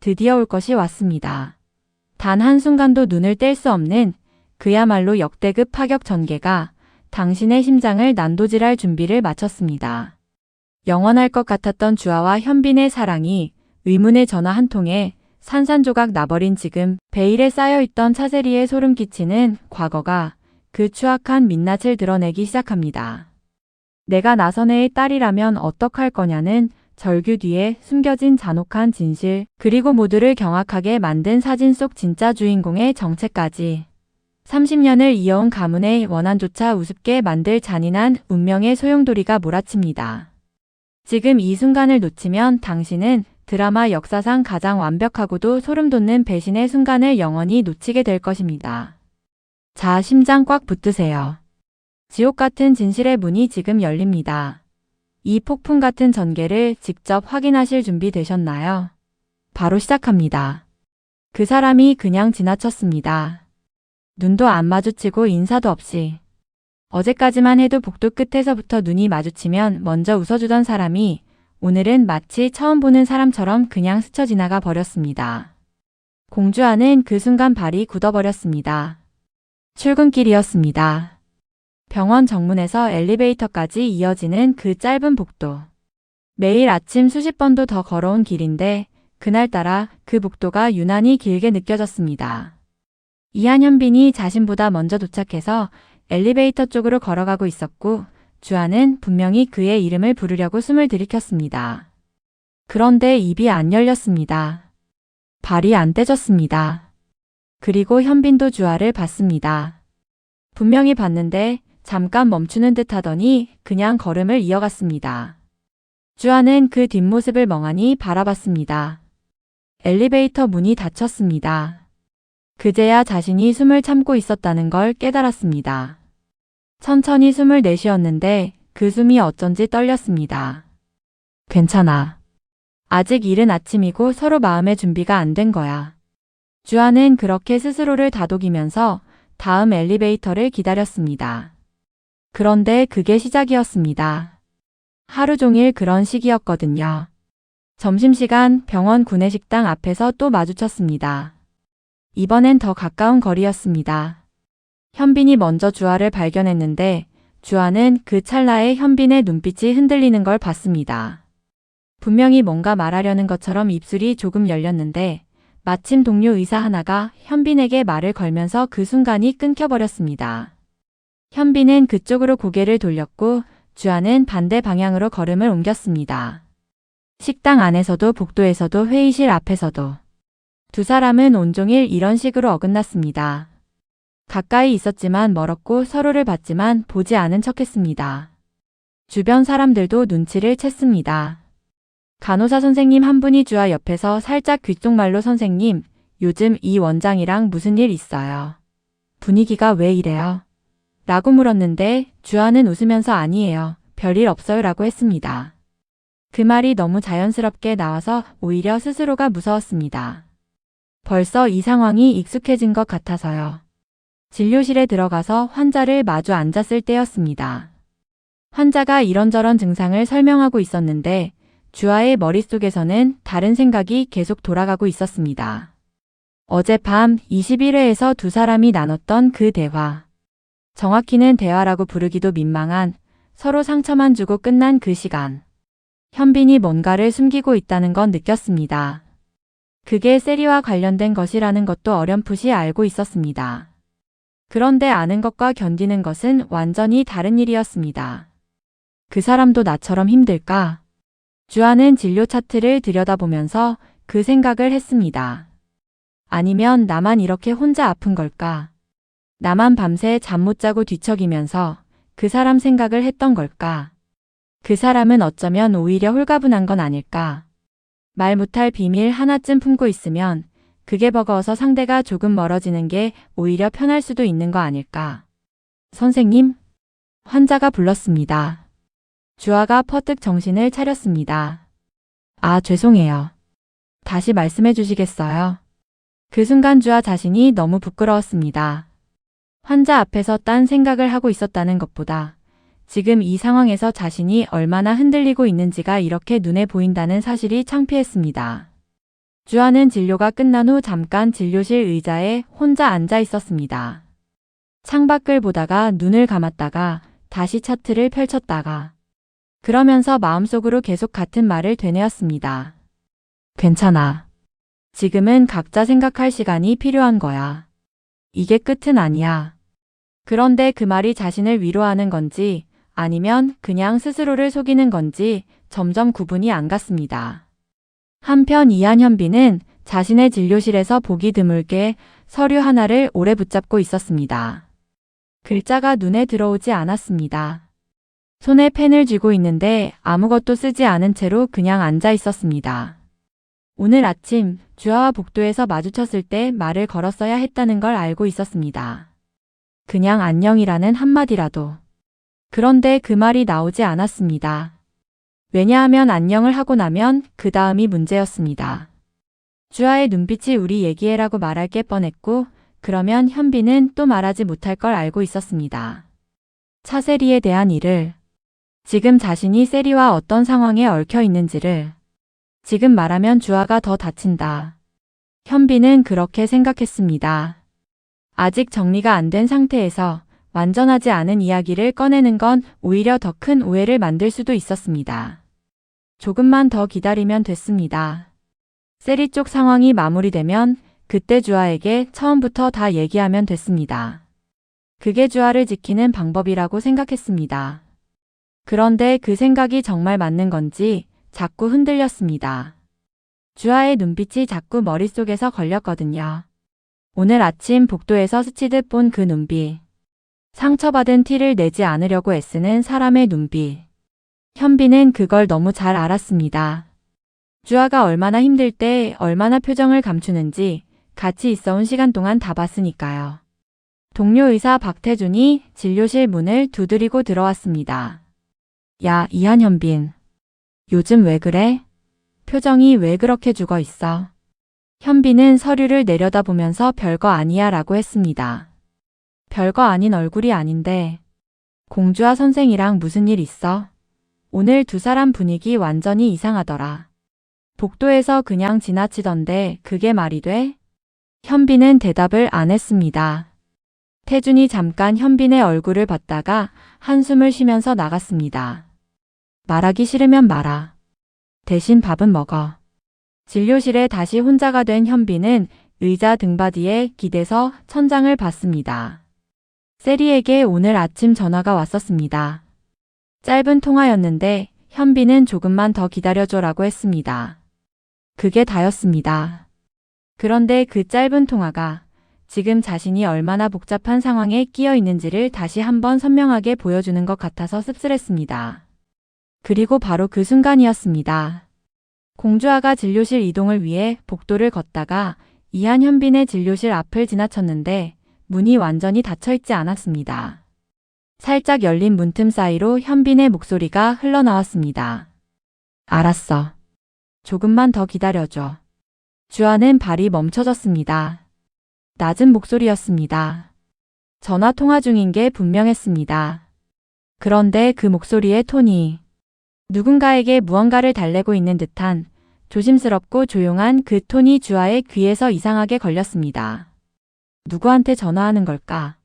드디어 올 것이 왔습니다. 단 한순간도 눈을 뗄 수 없는 그야말로 역대급 파격 전개가 당신의 심장을 난도질할 준비를 마쳤습니다. 영원할 것 같았던 주아와 현빈의 사랑이 의문의 전화 한 통에 산산조각 나버린 지금 베일에 쌓여있던 차세리의 소름 끼치는 과거가 그 추악한 민낯을 드러내기 시작합니다. 내가 나선혜의 딸이라면 어떡할 거냐는 절규 뒤에 숨겨진 잔혹한 진실, 그리고 모두를 경악하게 만든 사진 속 진짜 주인공의 정체까지. 30년을 이어온 가문의 원한조차 우습게 만들 잔인한 운명의 소용돌이가 몰아칩니다. 지금 이 순간을 놓치면 당신은 드라마 역사상 가장 완벽하고도 소름 돋는 배신의 순간을 영원히 놓치게 될 것입니다. 자, 심장 꽉 붙드세요. 지옥 같은 진실의 문이 지금 열립니다. 이 폭풍 같은 전개를 직접 확인하실 준비 되셨나요? 바로 시작합니다. 그 사람이 그냥 지나쳤습니다. 눈도 안 마주치고 인사도 없이. 어제까지만 해도 복도 끝에서부터 눈이 마주치면 먼저 웃어주던 사람이 오늘은 마치 처음 보는 사람처럼 그냥 스쳐 지나가 버렸습니다. 공주아는 그 순간 발이 굳어버렸습니다. 출근길이었습니다. 병원 정문에서 엘리베이터까지 이어지는 그 짧은 복도. 매일 아침 수십 번도 더 걸어온 길인데 그날따라 그 복도가 유난히 길게 느껴졌습니다. 이한현빈이 자신보다 먼저 도착해서 엘리베이터 쪽으로 걸어가고 있었고 주아는 분명히 그의 이름을 부르려고 숨을 들이켰습니다. 그런데 입이 안 열렸습니다. 발이 안 떼졌습니다. 그리고 현빈도 주아를 봤습니다. 분명히 봤는데 잠깐 멈추는 듯 하더니 그냥 걸음을 이어갔습니다. 주아는 그 뒷모습을 멍하니 바라봤습니다. 엘리베이터 문이 닫혔습니다. 그제야 자신이 숨을 참고 있었다는 걸 깨달았습니다. 천천히 숨을 내쉬었는데 그 숨이 어쩐지 떨렸습니다. 괜찮아. 아직 이른 아침이고 서로 마음의 준비가 안 된 거야. 주아는 그렇게 스스로를 다독이면서 다음 엘리베이터를 기다렸습니다. 그런데 그게 시작이었습니다. 하루 종일 그런 식이었거든요. 점심시간 병원 구내식당 앞에서 또 마주쳤습니다. 이번엔 더 가까운 거리였습니다. 현빈이 먼저 주아를 발견했는데 주아는 그 찰나에 현빈의 눈빛이 흔들리는 걸 봤습니다. 분명히 뭔가 말하려는 것처럼 입술이 조금 열렸는데 마침 동료 의사 하나가 현빈에게 말을 걸면서 그 순간이 끊겨버렸습니다. 현빈은 그쪽으로 고개를 돌렸고 주아는 반대 방향으로 걸음을 옮겼습니다. 식당 안에서도 복도에서도 회의실 앞에서도 두 사람은 온종일 이런 식으로 어긋났습니다. 가까이 있었지만 멀었고 서로를 봤지만 보지 않은 척했습니다. 주변 사람들도 눈치를 챘습니다. 간호사 선생님 한 분이 주아 옆에서 살짝 귓속말로 선생님, 요즘 이 원장이랑 무슨 일 있어요? 분위기가 왜 이래요? 라고 물었는데 주아는 웃으면서 아니에요. 별일 없어요 라고 했습니다. 그 말이 너무 자연스럽게 나와서 오히려 스스로가 무서웠습니다. 벌써 이 상황이 익숙해진 것 같아서요. 진료실에 들어가서 환자를 마주 앉았을 때였습니다. 환자가 이런저런 증상을 설명하고 있었는데 주아의 머릿속에서는 다른 생각이 계속 돌아가고 있었습니다. 어젯밤 21회에서 두 사람이 나눴던 그 대화. 정확히는 대화라고 부르기도 민망한 서로 상처만 주고 끝난 그 시간. 현빈이 뭔가를 숨기고 있다는 건 느꼈습니다. 그게 세리와 관련된 것이라는 것도 어렴풋이 알고 있었습니다. 그런데 아는 것과 견디는 것은 완전히 다른 일이었습니다. 그 사람도 나처럼 힘들까? 주아는 진료 차트를 들여다보면서 그 생각을 했습니다. 아니면 나만 이렇게 혼자 아픈 걸까? 나만 밤새 잠 못 자고 뒤척이면서 그 사람 생각을 했던 걸까? 그 사람은 어쩌면 오히려 홀가분한 건 아닐까? 말 못할 비밀 하나쯤 품고 있으면 그게 버거워서 상대가 조금 멀어지는 게 오히려 편할 수도 있는 거 아닐까? 선생님? 환자가 불렀습니다. 주아가 퍼뜩 정신을 차렸습니다. 아, 죄송해요. 다시 말씀해 주시겠어요? 그 순간 주아 자신이 너무 부끄러웠습니다. 환자 앞에서 딴 생각을 하고 있었다는 것보다 지금 이 상황에서 자신이 얼마나 흔들리고 있는지가 이렇게 눈에 보인다는 사실이 창피했습니다. 주아는 진료가 끝난 후 잠깐 진료실 의자에 혼자 앉아 있었습니다. 창밖을 보다가 눈을 감았다가 다시 차트를 펼쳤다가 그러면서 마음속으로 계속 같은 말을 되뇌었습니다. 괜찮아. 지금은 각자 생각할 시간이 필요한 거야. 이게 끝은 아니야. 그런데 그 말이 자신을 위로하는 건지 아니면 그냥 스스로를 속이는 건지 점점 구분이 안 갔습니다. 한편 이한현빈은 자신의 진료실에서 보기 드물게 서류 하나를 오래 붙잡고 있었습니다. 글자가 눈에 들어오지 않았습니다. 손에 펜을 쥐고 있는데 아무것도 쓰지 않은 채로 그냥 앉아 있었습니다. 오늘 아침 주아와 복도에서 마주쳤을 때 말을 걸었어야 했다는 걸 알고 있었습니다. 그냥 안녕이라는 한마디라도. 그런데 그 말이 나오지 않았습니다. 왜냐하면 안녕을 하고 나면 그 다음이 문제였습니다. 주아의 눈빛이 우리 얘기해라고 말할 게 뻔했고 그러면 현빈은 또 말하지 못할 걸 알고 있었습니다. 차세리에 대한 일을, 지금 자신이 세리와 어떤 상황에 얽혀 있는지를, 지금 말하면 주아가 더 다친다. 현빈은 그렇게 생각했습니다. 아직 정리가 안 된 상태에서 완전하지 않은 이야기를 꺼내는 건 오히려 더 큰 오해를 만들 수도 있었습니다. 조금만 더 기다리면 됐습니다. 세리 쪽 상황이 마무리되면 그때 주아에게 처음부터 다 얘기하면 됐습니다. 그게 주아를 지키는 방법이라고 생각했습니다. 그런데 그 생각이 정말 맞는 건지 자꾸 흔들렸습니다. 주아의 눈빛이 자꾸 머릿속에서 걸렸거든요. 오늘 아침 복도에서 스치듯 본 그 눈빛. 상처받은 티를 내지 않으려고 애쓰는 사람의 눈빛. 현빈은 그걸 너무 잘 알았습니다. 주아가 얼마나 힘들 때 얼마나 표정을 감추는지 같이 있어온 시간 동안 다 봤으니까요. 동료 의사 박태준이 진료실 문을 두드리고 들어왔습니다. 야, 이한현빈. 요즘 왜 그래? 표정이 왜 그렇게 죽어 있어? 현빈은 서류를 내려다보면서 별거 아니야 라고 했습니다. 별거 아닌 얼굴이 아닌데. 공주아 선생이랑 무슨 일 있어? 오늘 두 사람 분위기 완전히 이상하더라. 복도에서 그냥 지나치던데 그게 말이 돼? 현빈은 대답을 안 했습니다. 태준이 잠깐 현빈의 얼굴을 봤다가 한숨을 쉬면서 나갔습니다. 말하기 싫으면 말아. 대신 밥은 먹어. 진료실에 다시 혼자가 된 현빈은 의자 등받이에 기대서 천장을 봤습니다. 세리에게 오늘 아침 전화가 왔었습니다. 짧은 통화였는데 현빈은 조금만 더 기다려줘라고 했습니다. 그게 다였습니다. 그런데 그 짧은 통화가 지금 자신이 얼마나 복잡한 상황에 끼어 있는지를 다시 한번 선명하게 보여주는 것 같아서 씁쓸했습니다. 그리고 바로 그 순간이었습니다. 공주아가 진료실 이동을 위해 복도를 걷다가 이한현빈의 진료실 앞을 지나쳤는데 문이 완전히 닫혀있지 않았습니다. 살짝 열린 문틈 사이로 현빈의 목소리가 흘러나왔습니다. 알았어. 조금만 더 기다려줘. 주아는 발이 멈춰졌습니다. 낮은 목소리였습니다. 전화 통화 중인 게 분명했습니다. 그런데 그 목소리의 톤이 누군가에게 무언가를 달래고 있는 듯한 조심스럽고 조용한 그 톤이 주아의 귀에서 이상하게 걸렸습니다. 누구한테 전화하는 걸까?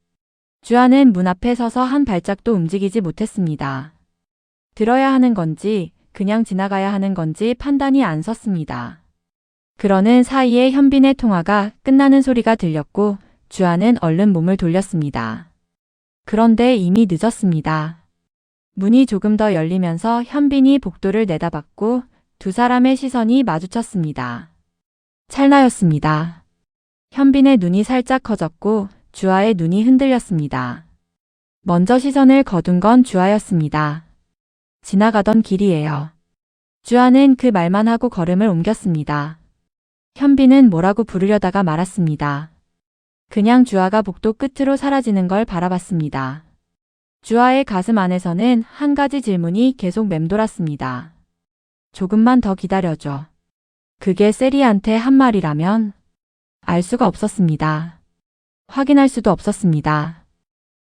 주아는 문 앞에 서서 한 발짝도 움직이지 못했습니다. 들어야 하는 건지 그냥 지나가야 하는 건지 판단이 안 섰습니다. 그러는 사이에 현빈의 통화가 끝나는 소리가 들렸고 주아는 얼른 몸을 돌렸습니다. 그런데 이미 늦었습니다. 문이 조금 더 열리면서 현빈이 복도를 내다봤고 두 사람의 시선이 마주쳤습니다. 찰나였습니다. 현빈의 눈이 살짝 커졌고 주아의 눈이 흔들렸습니다. 먼저 시선을 거둔 건 주아였습니다. 지나가던 길이에요. 주아는 그 말만 하고 걸음을 옮겼습니다. 현빈은 뭐라고 부르려다가 말았습니다. 그냥 주아가 복도 끝으로 사라지는 걸 바라봤습니다. 주아의 가슴 안에서는 한 가지 질문이 계속 맴돌았습니다. 조금만 더 기다려줘. 그게 세리한테 한 말이라면? 알 수가 없었습니다. 확인할 수도 없었습니다.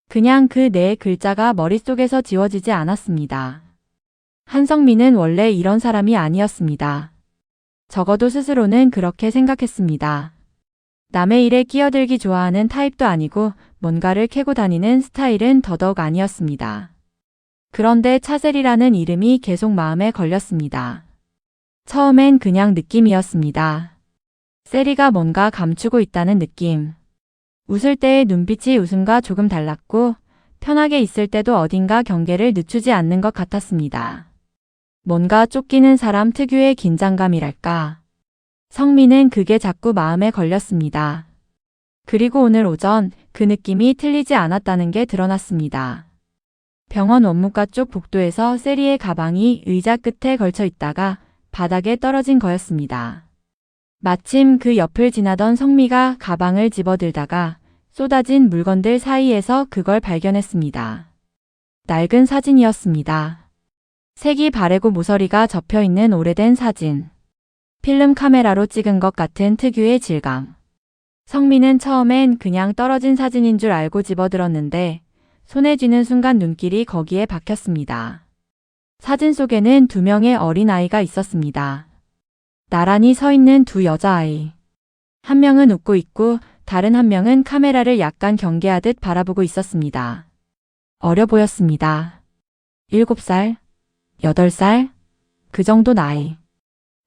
그냥 그 네 글자가 머릿속에서 지워지지 않았습니다. 한성민은 원래 이런 사람이 아니었습니다. 적어도 스스로는 그렇게 생각했습니다. 남의 일에 끼어들기 좋아하는 타입도 아니고 뭔가를 캐고 다니는 스타일은 더더욱 아니었습니다. 그런데 차셀이라는 이름이 계속 마음에 걸렸습니다. 처음엔 그냥 느낌이었습니다. 세리가 뭔가 감추고 있다는 느낌. 웃을 때의 눈빛이 웃음과 조금 달랐고 편하게 있을 때도 어딘가 경계를 늦추지 않는 것 같았습니다. 뭔가 쫓기는 사람 특유의 긴장감이랄까. 성민은 그게 자꾸 마음에 걸렸습니다. 그리고 오늘 오전 그 느낌이 틀리지 않았다는 게 드러났습니다. 병원 원무과 쪽 복도에서 세리의 가방이 의자 끝에 걸쳐 있다가 바닥에 떨어진 거였습니다. 마침 그 옆을 지나던 성미가 가방을 집어들다가 쏟아진 물건들 사이에서 그걸 발견했습니다. 낡은 사진이었습니다. 색이 바래고 모서리가 접혀있는 오래된 사진. 필름 카메라로 찍은 것 같은 특유의 질감. 성민은 처음엔 그냥 떨어진 사진인 줄 알고 집어들었는데 손에 쥐는 순간 눈길이 거기에 박혔습니다. 사진 속에는 2명의 어린아이가 있었습니다. 나란히 서 있는 2 여자아이. 한 명은 웃고 있고 다른 한 명은 카메라를 약간 경계하듯 바라보고 있었습니다. 어려 보였습니다. 7살, 8살, 그 정도 나이.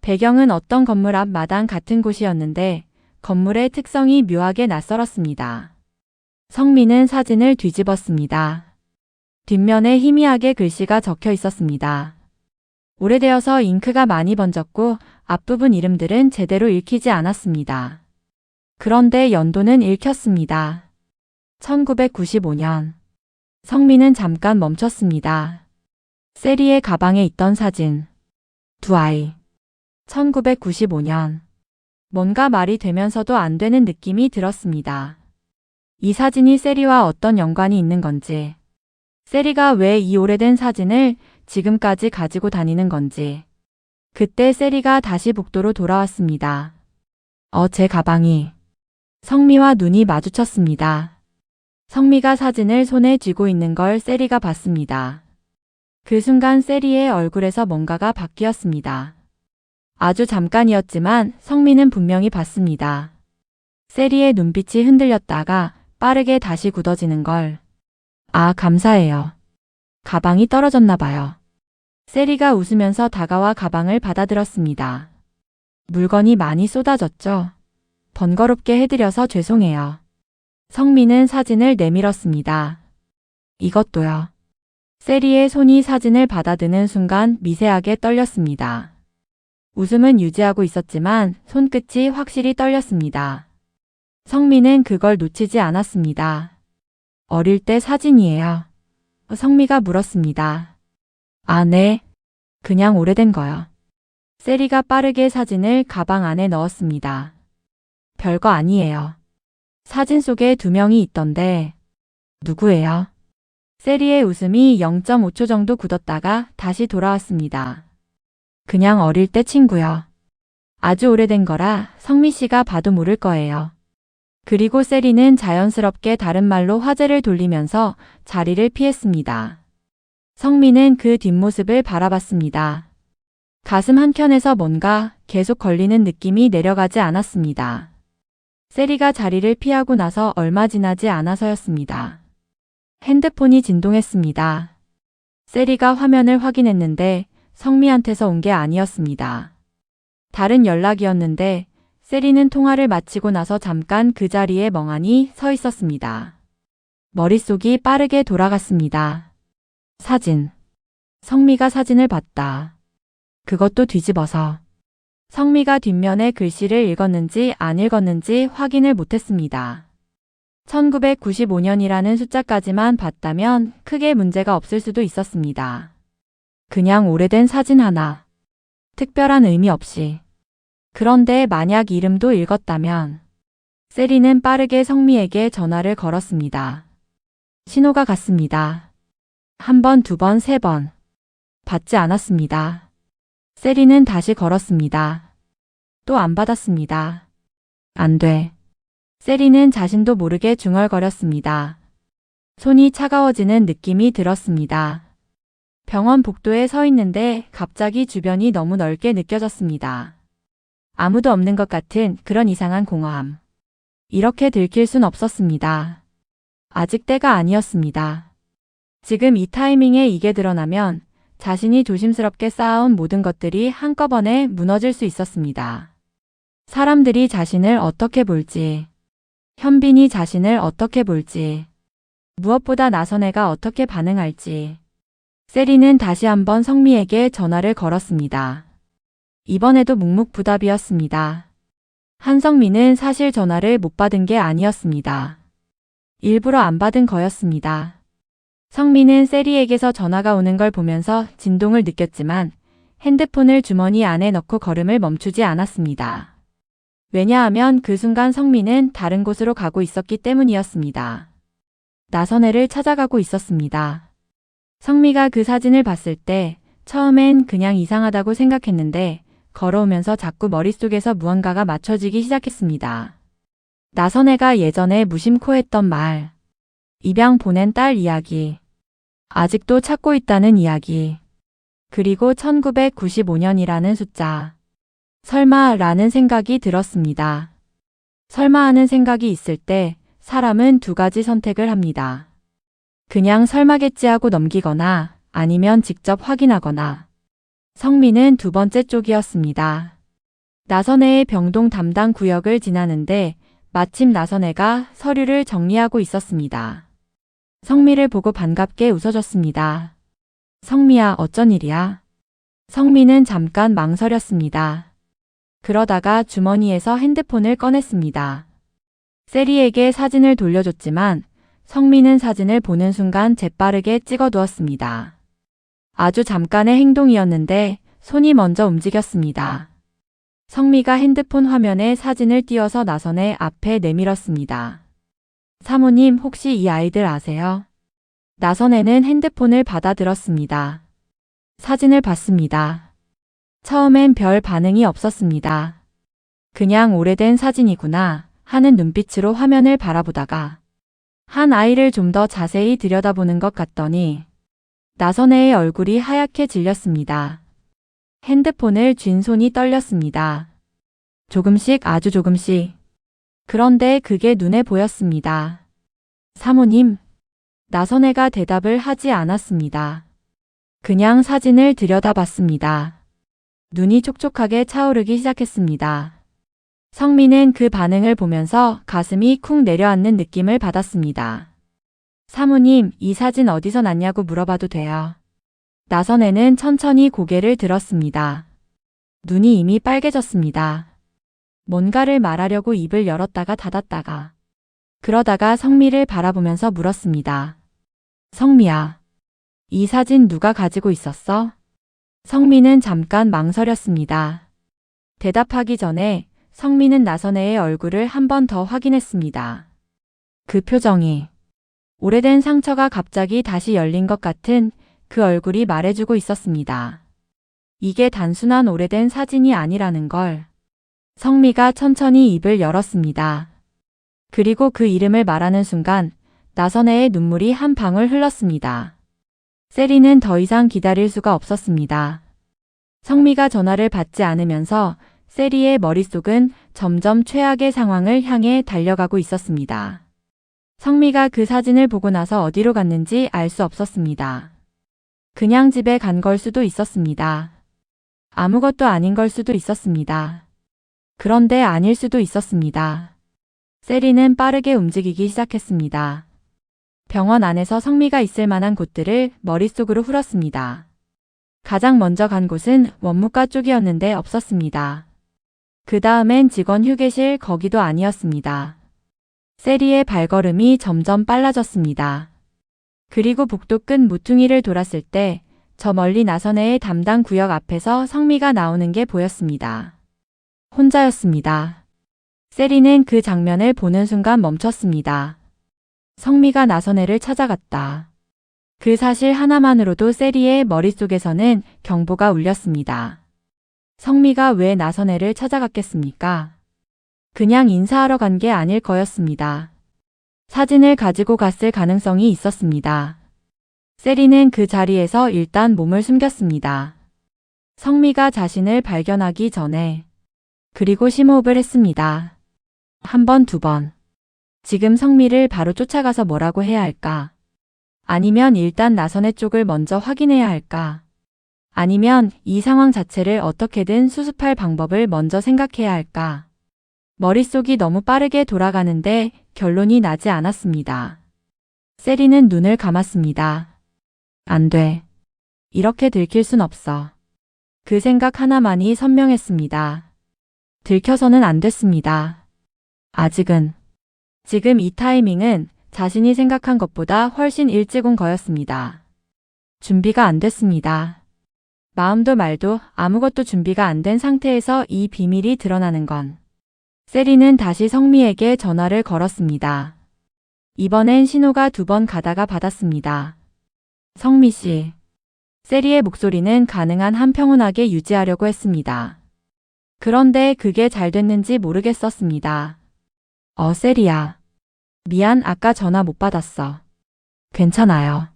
배경은 어떤 건물 앞 마당 같은 곳이었는데 건물의 특성이 묘하게 낯설었습니다. 성민은 사진을 뒤집었습니다. 뒷면에 희미하게 글씨가 적혀 있었습니다. 오래되어서 잉크가 많이 번졌고 앞부분 이름들은 제대로 읽히지 않았습니다. 그런데 연도는 읽혔습니다. 1995년. 성민은 잠깐 멈췄습니다. 세리의 가방에 있던 사진. 2 아이. 1995년. 뭔가 말이 되면서도 안 되는 느낌이 들었습니다. 이 사진이 세리와 어떤 연관이 있는 건지. 세리가 왜 이 오래된 사진을 지금까지 가지고 다니는 건지. 그때 세리가 다시 복도로 돌아왔습니다. 제 가방이. 성미와 눈이 마주쳤습니다. 성미가 사진을 손에 쥐고 있는 걸 세리가 봤습니다. 그 순간 세리의 얼굴에서 뭔가가 바뀌었습니다. 아주 잠깐이었지만 성미는 분명히 봤습니다. 세리의 눈빛이 흔들렸다가 빠르게 다시 굳어지는 걸. 감사해요. 가방이 떨어졌나 봐요. 세리가 웃으면서 다가와 가방을 받아들었습니다. 물건이 많이 쏟아졌죠? 번거롭게 해드려서 죄송해요. 성민은 사진을 내밀었습니다. 이것도요. 세리의 손이 사진을 받아드는 순간 미세하게 떨렸습니다. 웃음은 유지하고 있었지만 손끝이 확실히 떨렸습니다. 성민은 그걸 놓치지 않았습니다. 어릴 때 사진이에요. 성미가 물었습니다. 네. 그냥 오래된 거요. 세리가 빠르게 사진을 가방 안에 넣었습니다. 별거 아니에요. 사진 속에 2명이 있던데 누구예요? 세리의 웃음이 0.5초 정도 굳었다가 다시 돌아왔습니다. 그냥 어릴 때 친구요. 아주 오래된 거라 성미 씨가 봐도 모를 거예요. 그리고 세리는 자연스럽게 다른 말로 화제를 돌리면서 자리를 피했습니다. 성미는 그 뒷모습을 바라봤습니다. 가슴 한켠에서 뭔가 계속 걸리는 느낌이 내려가지 않았습니다. 세리가 자리를 피하고 나서 얼마 지나지 않아서였습니다. 핸드폰이 진동했습니다. 세리가 화면을 확인했는데 성미한테서 온 게 아니었습니다. 다른 연락이었는데 세리는 통화를 마치고 나서 잠깐 그 자리에 멍하니 서 있었습니다. 머릿속이 빠르게 돌아갔습니다. 사진. 성미가 사진을 봤다. 그것도 뒤집어서. 성미가 뒷면에 글씨를 읽었는지 안 읽었는지 확인을 못했습니다. 1995년이라는 숫자까지만 봤다면 크게 문제가 없을 수도 있었습니다. 그냥 오래된 사진 하나. 특별한 의미 없이. 그런데 만약 이름도 읽었다면. 세리는 빠르게 성미에게 전화를 걸었습니다. 신호가 갔습니다. 1번, 2번, 3번. 받지 않았습니다. 세리는 다시 걸었습니다. 또 안 받았습니다. 안 돼. 세리는 자신도 모르게 중얼거렸습니다. 손이 차가워지는 느낌이 들었습니다. 병원 복도에 서 있는데 갑자기 주변이 너무 넓게 느껴졌습니다. 아무도 없는 것 같은 그런 이상한 공허함. 이렇게 들킬 순 없었습니다. 아직 때가 아니었습니다. 지금 이 타이밍에 이게 드러나면 자신이 조심스럽게 쌓아온 모든 것들이 한꺼번에 무너질 수 있었습니다. 사람들이 자신을 어떻게 볼지, 현빈이 자신을 어떻게 볼지, 무엇보다 나선혜가 어떻게 반응할지. 세리는 다시 한번 성미에게 전화를 걸었습니다. 이번에도 묵묵부답이었습니다. 한성미는 사실 전화를 못 받은 게 아니었습니다. 일부러 안 받은 거였습니다. 성미는 세리에게서 전화가 오는 걸 보면서 진동을 느꼈지만 핸드폰을 주머니 안에 넣고 걸음을 멈추지 않았습니다. 왜냐하면 그 순간 성미는 다른 곳으로 가고 있었기 때문이었습니다. 나선혜를 찾아가고 있었습니다. 성미가 그 사진을 봤을 때 처음엔 그냥 이상하다고 생각했는데 걸어오면서 자꾸 머릿속에서 무언가가 맞춰지기 시작했습니다. 나선혜가 예전에 무심코 했던 말, 입양 보낸 딸 이야기, 아직도 찾고 있다는 이야기, 그리고 1995년이라는 숫자. 설마 라는 생각이 들었습니다. 설마 하는 생각이 있을 때 사람은 두 가지 선택을 합니다. 그냥 설마겠지 하고 넘기거나 아니면 직접 확인하거나. 성미는 두 번째 쪽이었습니다. 나선혜의 병동 담당 구역을 지나는데 마침 나선혜가 서류를 정리하고 있었습니다. 성미를 보고 반갑게 웃어줬습니다. 성미야, 어쩐 일이야? 성미는 잠깐 망설였습니다. 그러다가 주머니에서 핸드폰을 꺼냈습니다. 세리에게 사진을 돌려줬지만 성미는 사진을 보는 순간 재빠르게 찍어두었습니다. 아주 잠깐의 행동이었는데 손이 먼저 움직였습니다. 성미가 핸드폰 화면에 사진을 띄워서 나선혜 앞에 내밀었습니다. 사모님, 혹시 이 아이들 아세요? 나선혜는 핸드폰을 받아들었습니다. 사진을 봤습니다. 처음엔 별 반응이 없었습니다. 그냥 오래된 사진이구나 하는 눈빛으로 화면을 바라보다가 한 아이를 좀 더 자세히 들여다보는 것 같더니 나선혜의 얼굴이 하얗게 질렸습니다. 핸드폰을 쥔 손이 떨렸습니다. 조금씩, 아주 조금씩. 그런데 그게 눈에 보였습니다. 사모님. 나선혜가 대답을 하지 않았습니다. 그냥 사진을 들여다봤습니다. 눈이 촉촉하게 차오르기 시작했습니다. 성미는 그 반응을 보면서 가슴이 쿵 내려앉는 느낌을 받았습니다. 사모님, 이 사진 어디서 났냐고 물어봐도 돼요. 나선혜는 천천히 고개를 들었습니다. 눈이 이미 빨개졌습니다. 뭔가를 말하려고 입을 열었다가 닫았다가 그러다가 성미를 바라보면서 물었습니다. 성미야, 이 사진 누가 가지고 있었어? 성미는 잠깐 망설였습니다. 대답하기 전에 성미는 나선혜의 얼굴을 한 번 더 확인했습니다. 그 표정이 오래된 상처가 갑자기 다시 열린 것 같은 그 얼굴이 말해주고 있었습니다. 이게 단순한 오래된 사진이 아니라는 걸. 성미가 천천히 입을 열었습니다. 그리고 그 이름을 말하는 순간 나선혜의 눈물이 한 방울 흘렀습니다. 세리는 더 이상 기다릴 수가 없었습니다. 성미가 전화를 받지 않으면서 세리의 머릿속은 점점 최악의 상황을 향해 달려가고 있었습니다. 성미가 그 사진을 보고 나서 어디로 갔는지 알 수 없었습니다. 그냥 집에 간 걸 수도 있었습니다. 아무것도 아닌 걸 수도 있었습니다. 그런데 아닐 수도 있었습니다. 세리는 빠르게 움직이기 시작했습니다. 병원 안에서 성미가 있을 만한 곳들을 머릿속으로 흘렀습니다. 가장 먼저 간 곳은 원무과 쪽이었는데 없었습니다. 그 다음엔 직원 휴게실, 거기도 아니었습니다. 세리의 발걸음이 점점 빨라졌습니다. 그리고 복도 끝 모퉁이를 돌았을 때 저 멀리 나선혜의 담당 구역 앞에서 성미가 나오는 게 보였습니다. 혼자였습니다. 세리는 그 장면을 보는 순간 멈췄습니다. 성미가 나선혜를 찾아갔다. 그 사실 하나만으로도 세리의 머릿속에서는 경보가 울렸습니다. 성미가 왜 나선혜를 찾아갔겠습니까? 그냥 인사하러 간 게 아닐 거였습니다. 사진을 가지고 갔을 가능성이 있었습니다. 세리는 그 자리에서 일단 몸을 숨겼습니다. 성미가 자신을 발견하기 전에 그리고 심호흡을 했습니다. 한 번, 두 번. 지금 성미를 바로 쫓아가서 뭐라고 해야 할까? 아니면 일단 나선의 쪽을 먼저 확인해야 할까? 아니면 이 상황 자체를 어떻게든 수습할 방법을 먼저 생각해야 할까? 머릿속이 너무 빠르게 돌아가는데 결론이 나지 않았습니다. 세리는 눈을 감았습니다. 안 돼. 이렇게 들킬 순 없어. 그 생각 하나만이 선명했습니다. 들켜서는 안 됐습니다. 아직은. 지금 이 타이밍은 자신이 생각한 것보다 훨씬 일찍 온 거였습니다. 준비가 안 됐습니다. 마음도 말도 아무것도 준비가 안 된 상태에서 이 비밀이 드러나는 건. 세리는 다시 성미에게 전화를 걸었습니다. 이번엔 신호가 2번 가다가 받았습니다. 성미 씨. 세리의 목소리는 가능한 한 평온하게 유지하려고 했습니다. 그런데 그게 잘 됐는지 모르겠었습니다. 세리야. 미안, 아까 전화 못 받았어. 괜찮아요.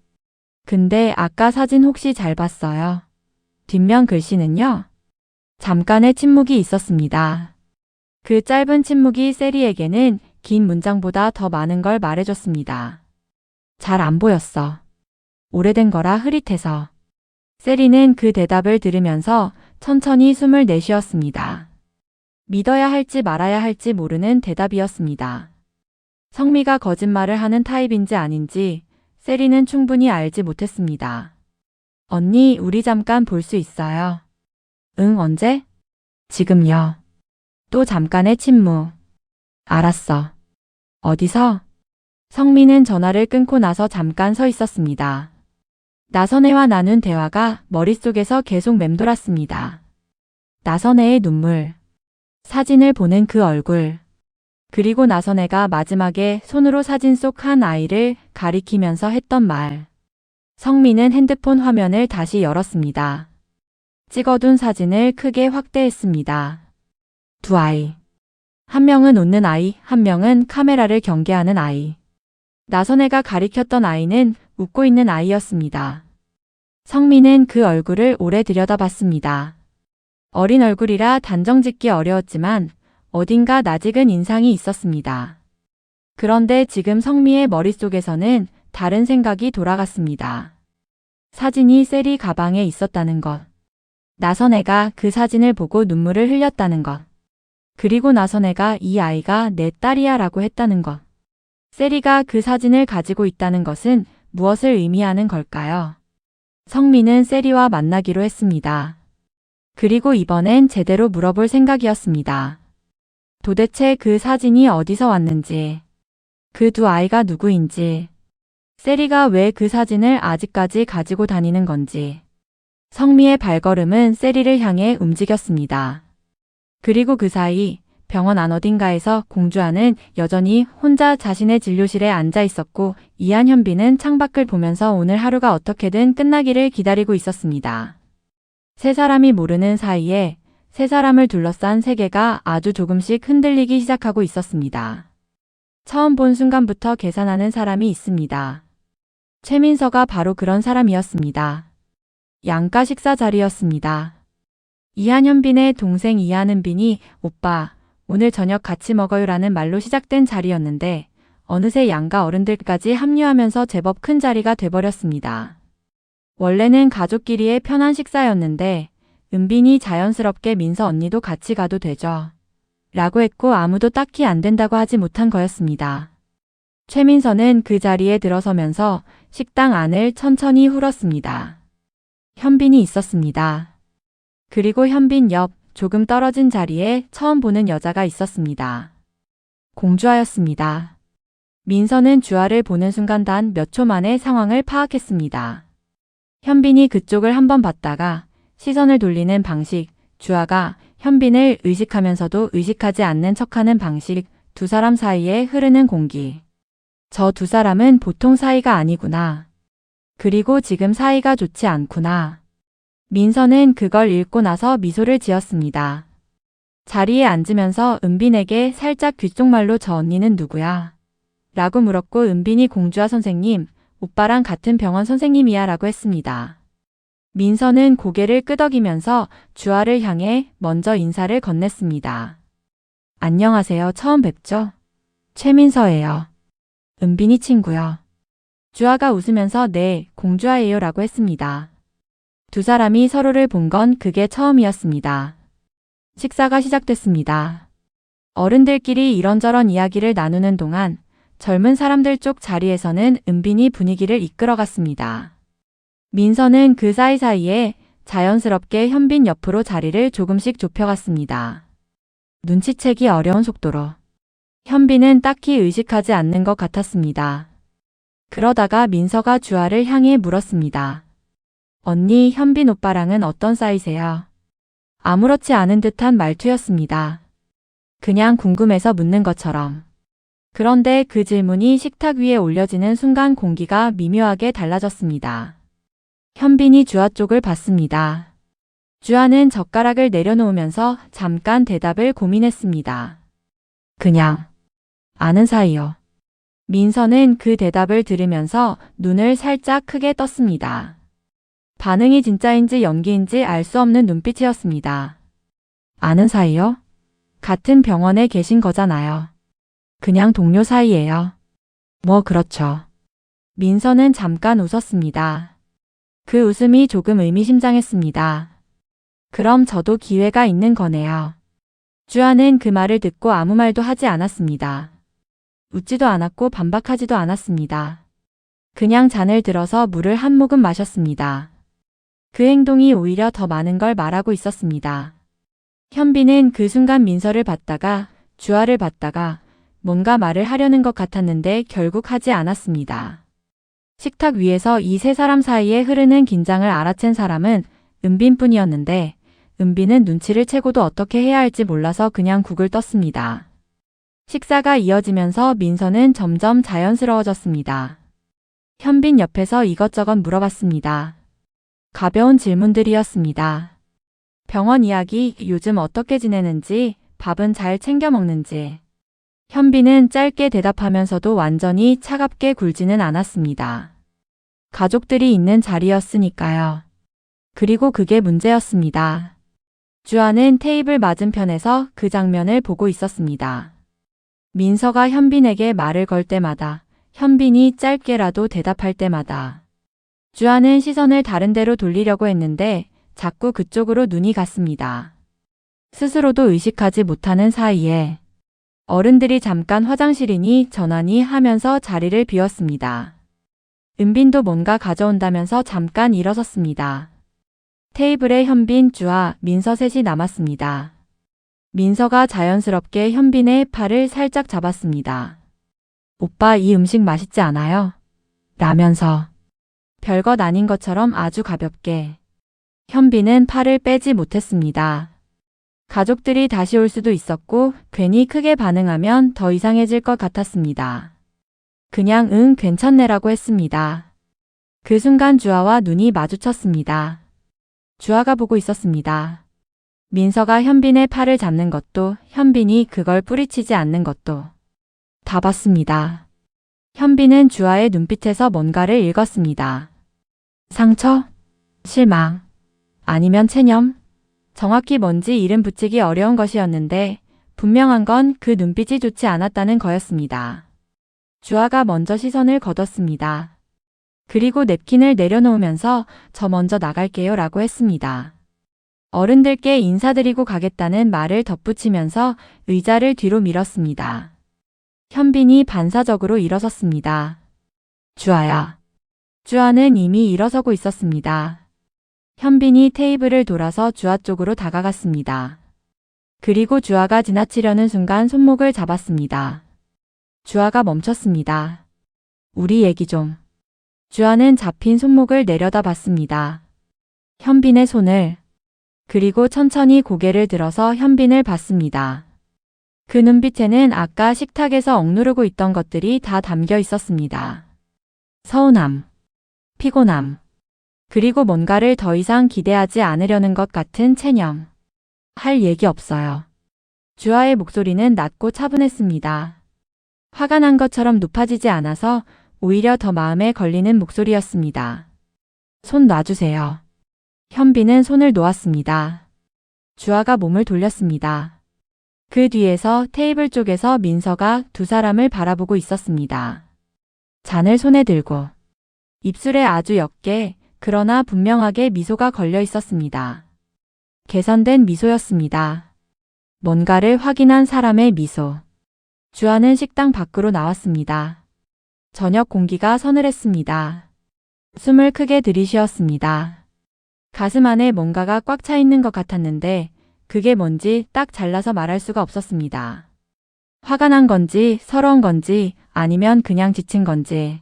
근데 아까 사진 혹시 잘 봤어요? 뒷면 글씨는요? 잠깐의 침묵이 있었습니다. 그 짧은 침묵이 세리에게는 긴 문장보다 더 많은 걸 말해줬습니다. 잘 안 보였어. 오래된 거라 흐릿해서. 세리는 그 대답을 들으면서 천천히 숨을 내쉬었습니다. 믿어야 할지 말아야 할지 모르는 대답이었습니다. 성미가 거짓말을 하는 타입인지 아닌지 세리는 충분히 알지 못했습니다. 언니, 우리 잠깐 볼 수 있어요? 응, 언제? 지금요. 또 잠깐의 침묵. 알았어. 어디서? 성미는 전화를 끊고 나서 잠깐 서 있었습니다. 나선혜와 나눈 대화가 머릿속에서 계속 맴돌았습니다. 나선혜의 눈물. 사진을 보는 그 얼굴. 그리고 나선혜가 마지막에 손으로 사진 속 한 아이를 가리키면서 했던 말. 성미는 핸드폰 화면을 다시 열었습니다. 찍어둔 사진을 크게 확대했습니다. 2 아이. 한 명은 웃는 아이, 한 명은 카메라를 경계하는 아이. 나선혜가 가리켰던 아이는 웃고 있는 아이였습니다. 성미는 그 얼굴을 오래 들여다봤습니다. 어린 얼굴이라 단정 짓기 어려웠지만 어딘가 낯익은 인상이 있었습니다. 그런데 지금 성미의 머릿속에서는 다른 생각이 돌아갔습니다. 사진이 세리 가방에 있었다는 것. 나선혜가 그 사진을 보고 눈물을 흘렸다는 것. 그리고 나선혜가 이 아이가 내 딸이야 라고 했다는 것. 세리가 그 사진을 가지고 있다는 것은 무엇을 의미하는 걸까요? 성미는 세리와 만나기로 했습니다. 그리고 이번엔 제대로 물어볼 생각이었습니다. 도대체 그 사진이 어디서 왔는지, 그 2 아이가 누구인지, 세리가 왜 그 사진을 아직까지 가지고 다니는 건지. 성미의 발걸음은 세리를 향해 움직였습니다. 그리고 그 사이 병원 안 어딘가에서 공주아는 여전히 혼자 자신의 진료실에 앉아 있었고 이한현빈은 창밖을 보면서 오늘 하루가 어떻게든 끝나기를 기다리고 있었습니다. 세 사람이 모르는 사이에 세 사람을 둘러싼 세계가 아주 조금씩 흔들리기 시작하고 있었습니다. 처음 본 순간부터 계산하는 사람이 있습니다. 최민서가 바로 그런 사람이었습니다. 양가 식사 자리였습니다. 이한현빈의 동생 이한은빈이 오빠, 오늘 저녁 같이 먹어요라는 말로 시작된 자리였는데 어느새 양가 어른들까지 합류하면서 제법 큰 자리가 돼버렸습니다. 원래는 가족끼리의 편한 식사였는데 은빈이 자연스럽게 민서 언니도 같이 가도 되죠? 라고 했고 아무도 딱히 안 된다고 하지 못한 거였습니다. 최민서는 그 자리에 들어서면서 식당 안을 천천히 훑었습니다. 현빈이 있었습니다. 그리고 현빈 옆 조금 떨어진 자리에 처음 보는 여자가 있었습니다. 공주아였습니다. 민서는 주아를 보는 순간 단 몇 초 만에 상황을 파악했습니다. 현빈이 그쪽을 한번 봤다가 시선을 돌리는 방식, 주아가 현빈을 의식하면서도 의식하지 않는 척하는 방식, 2 사람 사이에 흐르는 공기. 저 2 사람은 보통 사이가 아니구나. 그리고 지금 사이가 좋지 않구나. 민서는 그걸 읽고 나서 미소를 지었습니다. 자리에 앉으면서 은빈에게 살짝 귓속말로 저 언니는 누구야? 라고 물었고 은빈이 공주아 선생님, 오빠랑 같은 병원 선생님이야 라고 했습니다. 민서는 고개를 끄덕이면서 주아를 향해 먼저 인사를 건넸습니다. 안녕하세요. 처음 뵙죠? 최민서예요. 은빈이 친구요. 주아가 웃으면서 네, 공주아예요 라고 했습니다. 두 사람이 서로를 본 건 그게 처음이었습니다. 식사가 시작됐습니다. 어른들끼리 이런저런 이야기를 나누는 동안 젊은 사람들 쪽 자리에서는 은빈이 분위기를 이끌어갔습니다. 민서는 그 사이사이에 자연스럽게 현빈 옆으로 자리를 조금씩 좁혀갔습니다. 눈치채기 어려운 속도로. 현빈은 딱히 의식하지 않는 것 같았습니다. 그러다가 민서가 주아를 향해 물었습니다. 언니, 현빈 오빠랑은 어떤 사이세요? 아무렇지 않은 듯한 말투였습니다. 그냥 궁금해서 묻는 것처럼. 그런데 그 질문이 식탁 위에 올려지는 순간 공기가 미묘하게 달라졌습니다. 현빈이 주아 쪽을 봤습니다. 주아는 젓가락을 내려놓으면서 잠깐 대답을 고민했습니다. 그냥 아는 사이요. 민서는 그 대답을 들으면서 눈을 살짝 크게 떴습니다. 반응이 진짜인지 연기인지 알 수 없는 눈빛이었습니다. 아는 사이요? 같은 병원에 계신 거잖아요. 그냥 동료 사이예요. 뭐 그렇죠. 민서는 잠깐 웃었습니다. 그 웃음이 조금 의미심장했습니다. 그럼 저도 기회가 있는 거네요. 주아는 그 말을 듣고 아무 말도 하지 않았습니다. 웃지도 않았고 반박하지도 않았습니다. 그냥 잔을 들어서 물을 한 모금 마셨습니다. 그 행동이 오히려 더 많은 걸 말하고 있었습니다. 현빈은 그 순간 민서를 봤다가 주아를 봤다가 뭔가 말을 하려는 것 같았는데 결국 하지 않았습니다. 식탁 위에서 이 세 사람 사이에 흐르는 긴장을 알아챈 사람은 은빈뿐이었는데 은빈은 눈치를 채고도 어떻게 해야 할지 몰라서 그냥 국을 떴습니다. 식사가 이어지면서 민서는 점점 자연스러워졌습니다. 현빈 옆에서 이것저것 물어봤습니다. 가벼운 질문들이었습니다. 병원 이야기, 요즘 어떻게 지내는지, 밥은 잘 챙겨 먹는지. 현빈은 짧게 대답하면서도 완전히 차갑게 굴지는 않았습니다. 가족들이 있는 자리였으니까요. 그리고 그게 문제였습니다. 주아는 테이블 맞은편에서 그 장면을 보고 있었습니다. 민서가 현빈에게 말을 걸 때마다, 현빈이 짧게라도 대답할 때마다 주아는 시선을 다른 데로 돌리려고 했는데 자꾸 그쪽으로 눈이 갔습니다. 스스로도 의식하지 못하는 사이에 어른들이 잠깐 화장실이니 전화니 하면서 자리를 비웠습니다. 은빈도 뭔가 가져온다면서 잠깐 일어섰습니다. 테이블에 현빈, 주아, 민서 셋이 남았습니다. 민서가 자연스럽게 현빈의 팔을 살짝 잡았습니다. 오빠, 이 음식 맛있지 않아요? 라면서 별것 아닌 것처럼 아주 가볍게. 현빈은 팔을 빼지 못했습니다. 가족들이 다시 올 수도 있었고 괜히 크게 반응하면 더 이상해질 것 같았습니다. 그냥 응, 괜찮네라고 했습니다. 그 순간 주아와 눈이 마주쳤습니다. 주아가 보고 있었습니다. 민서가 현빈의 팔을 잡는 것도 현빈이 그걸 뿌리치지 않는 것도 다 봤습니다. 현빈은 주아의 눈빛에서 뭔가를 읽었습니다. 상처? 실망? 아니면 체념? 정확히 뭔지 이름 붙이기 어려운 것이었는데 분명한 건 그 눈빛이 좋지 않았다는 거였습니다. 주아가 먼저 시선을 거뒀습니다. 그리고 냅킨을 내려놓으면서 저 먼저 나갈게요 라고 했습니다. 어른들께 인사드리고 가겠다는 말을 덧붙이면서 의자를 뒤로 밀었습니다. 현빈이 반사적으로 일어섰습니다. 주아야. 주아는 이미 일어서고 있었습니다. 현빈이 테이블을 돌아서 주아 쪽으로 다가갔습니다. 그리고 주아가 지나치려는 순간 손목을 잡았습니다. 주아가 멈췄습니다. 우리 얘기 좀. 주아는 잡힌 손목을 내려다 봤습니다. 현빈의 손을. 그리고 천천히 고개를 들어서 현빈을 봤습니다. 그 눈빛에는 아까 식탁에서 억누르고 있던 것들이 다 담겨 있었습니다. 서운함, 피곤함, 그리고 뭔가를 더 이상 기대하지 않으려는 것 같은 체념. 할 얘기 없어요. 주아의 목소리는 낮고 차분했습니다. 화가 난 것처럼 높아지지 않아서 오히려 더 마음에 걸리는 목소리였습니다. 손 놔주세요. 현빈은 손을 놓았습니다. 주아가 몸을 돌렸습니다. 그 뒤에서 테이블 쪽에서 민서가 두 사람을 바라보고 있었습니다. 잔을 손에 들고 입술에 아주 옅게 그러나 분명하게 미소가 걸려 있었습니다. 개선된 미소였습니다. 뭔가를 확인한 사람의 미소. 주아는 식당 밖으로 나왔습니다. 저녁 공기가 서늘했습니다. 숨을 크게 들이쉬었습니다. 가슴 안에 뭔가가 꽉 차 있는 것 같았는데 그게 뭔지 딱 잘라서 말할 수가 없었습니다. 화가 난 건지 서러운 건지 아니면 그냥 지친 건지.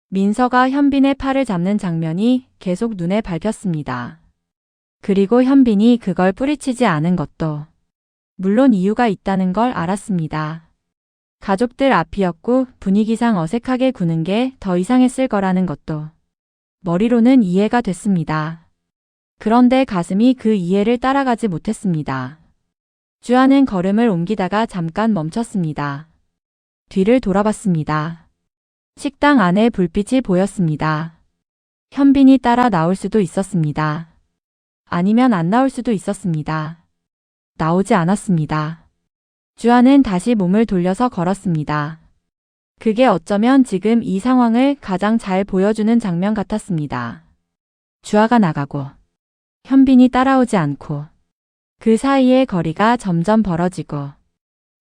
민서가 현빈의 팔을 잡는 장면이 계속 눈에 밟혔습니다. 그리고 현빈이 그걸 뿌리치지 않은 것도 물론 이유가 있다는 걸 알았습니다. 가족들 앞이었고 분위기상 어색하게 구는 게 더 이상했을 거라는 것도 머리로는 이해가 됐습니다. 그런데 가슴이 그 이해를 따라가지 못했습니다. 주아는 걸음을 옮기다가 잠깐 멈췄습니다. 뒤를 돌아봤습니다. 식당 안에 불빛이 보였습니다. 현빈이 따라 나올 수도 있었습니다. 아니면 안 나올 수도 있었습니다. 나오지 않았습니다. 주아는 다시 몸을 돌려서 걸었습니다. 그게 어쩌면 지금 이 상황을 가장 잘 보여주는 장면 같았습니다. 주아가 나가고 현빈이 따라오지 않고 그 사이의 거리가 점점 벌어지고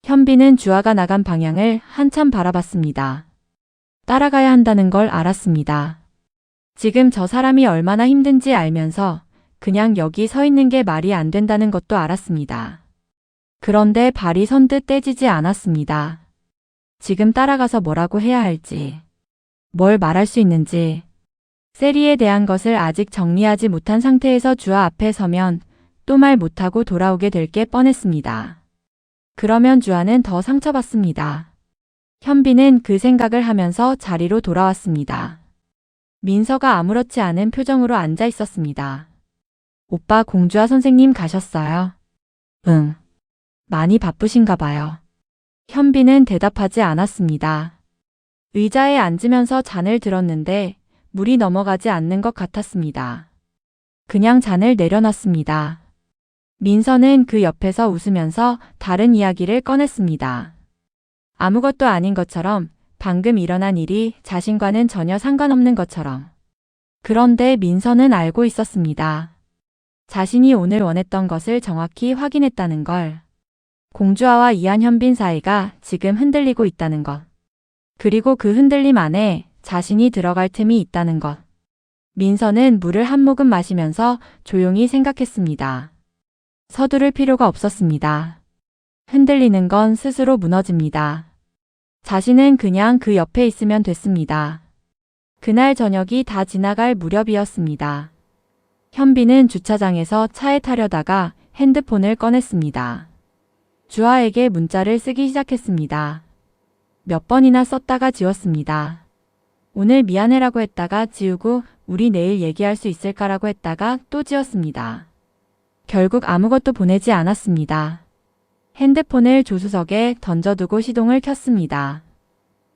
현빈은 주아가 나간 방향을 한참 바라봤습니다. 따라가야 한다는 걸 알았습니다. 지금 저 사람이 얼마나 힘든지 알면서 그냥 여기 서 있는 게 말이 안 된다는 것도 알았습니다. 그런데 발이 선뜻 떼지지 않았습니다. 지금 따라가서 뭐라고 해야 할지, 뭘 말할 수 있는지, 세리에 대한 것을 아직 정리하지 못한 상태에서 주아 앞에 서면 또 말 못하고 돌아오게 될 게 뻔했습니다. 그러면 주아는 더 상처받습니다. 현빈은 그 생각을 하면서 자리로 돌아왔습니다. 민서가 아무렇지 않은 표정으로 앉아 있었습니다. 오빠 공주아 선생님 가셨어요? 응. 많이 바쁘신가 봐요. 현빈은 대답하지 않았습니다. 의자에 앉으면서 잔을 들었는데 물이 넘어가지 않는 것 같았습니다. 그냥 잔을 내려놨습니다. 민서는 그 옆에서 웃으면서 다른 이야기를 꺼냈습니다. 아무것도 아닌 것처럼 방금 일어난 일이 자신과는 전혀 상관없는 것처럼. 그런데 민서는 알고 있었습니다. 자신이 오늘 원했던 것을 정확히 확인했다는 걸. 공주아와 이한현빈 사이가 지금 흔들리고 있다는 것. 그리고 그 흔들림 안에 자신이 들어갈 틈이 있다는 것. 민서는 물을 한 모금 마시면서 조용히 생각했습니다. 서두를 필요가 없었습니다. 흔들리는 건 스스로 무너집니다. 자신은 그냥 그 옆에 있으면 됐습니다. 그날 저녁이 다 지나갈 무렵이었습니다. 현빈은 주차장에서 차에 타려다가 핸드폰을 꺼냈습니다. 주아에게 문자를 쓰기 시작했습니다. 몇 번이나 썼다가 지웠습니다. 오늘 미안해라고 했다가 지우고 우리 내일 얘기할 수 있을까라고 했다가 또 지웠습니다. 결국 아무것도 보내지 않았습니다. 핸드폰을 조수석에 던져두고 시동을 켰습니다.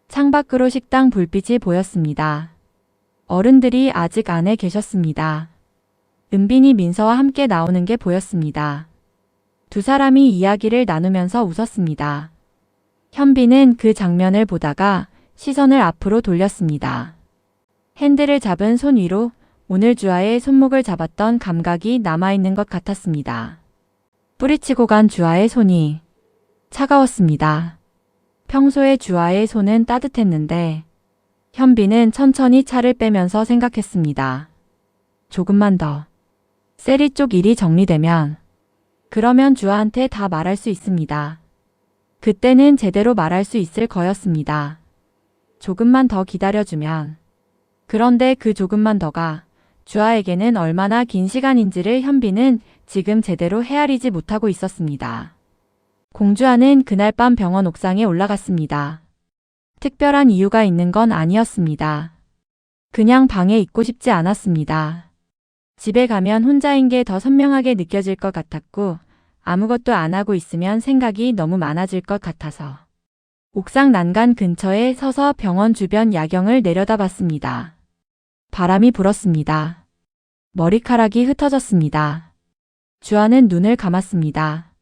창밖으로 식당 불빛이 보였습니다. 어른들이 아직 안에 계셨습니다. 은빈이 민서와 함께 나오는 게 보였습니다. 두 사람이 이야기를 나누면서 웃었습니다. 현빈은 그 장면을 보다가 시선을 앞으로 돌렸습니다. 핸들을 잡은 손 위로 오늘 주아의 손목을 잡았던 감각이 남아있는 것 같았습니다. 뿌리치고 간 주아의 손이 차가웠습니다. 평소에 주아의 손은 따뜻했는데 현빈은 천천히 차를 빼면서 생각했습니다. 조금만 더. 세리 쪽 일이 정리되면 그러면 주아한테 다 말할 수 있습니다. 그때는 제대로 말할 수 있을 거였습니다. 조금만 더 기다려주면. 그런데 그 조금만 더가 주아에게는 얼마나 긴 시간인지를 현빈은 지금 제대로 헤아리지 못하고 있었습니다. 공주아는 그날 밤 병원 옥상에 올라갔습니다. 특별한 이유가 있는 건 아니었습니다. 그냥 방에 있고 싶지 않았습니다. 집에 가면 혼자인 게 더 선명하게 느껴질 것 같았고 아무것도 안 하고 있으면 생각이 너무 많아질 것 같아서. 옥상 난간 근처에 서서 병원 주변 야경을 내려다봤습니다. 바람이 불었습니다. 머리카락이 흩어졌습니다. 주아는 눈을 감았습니다.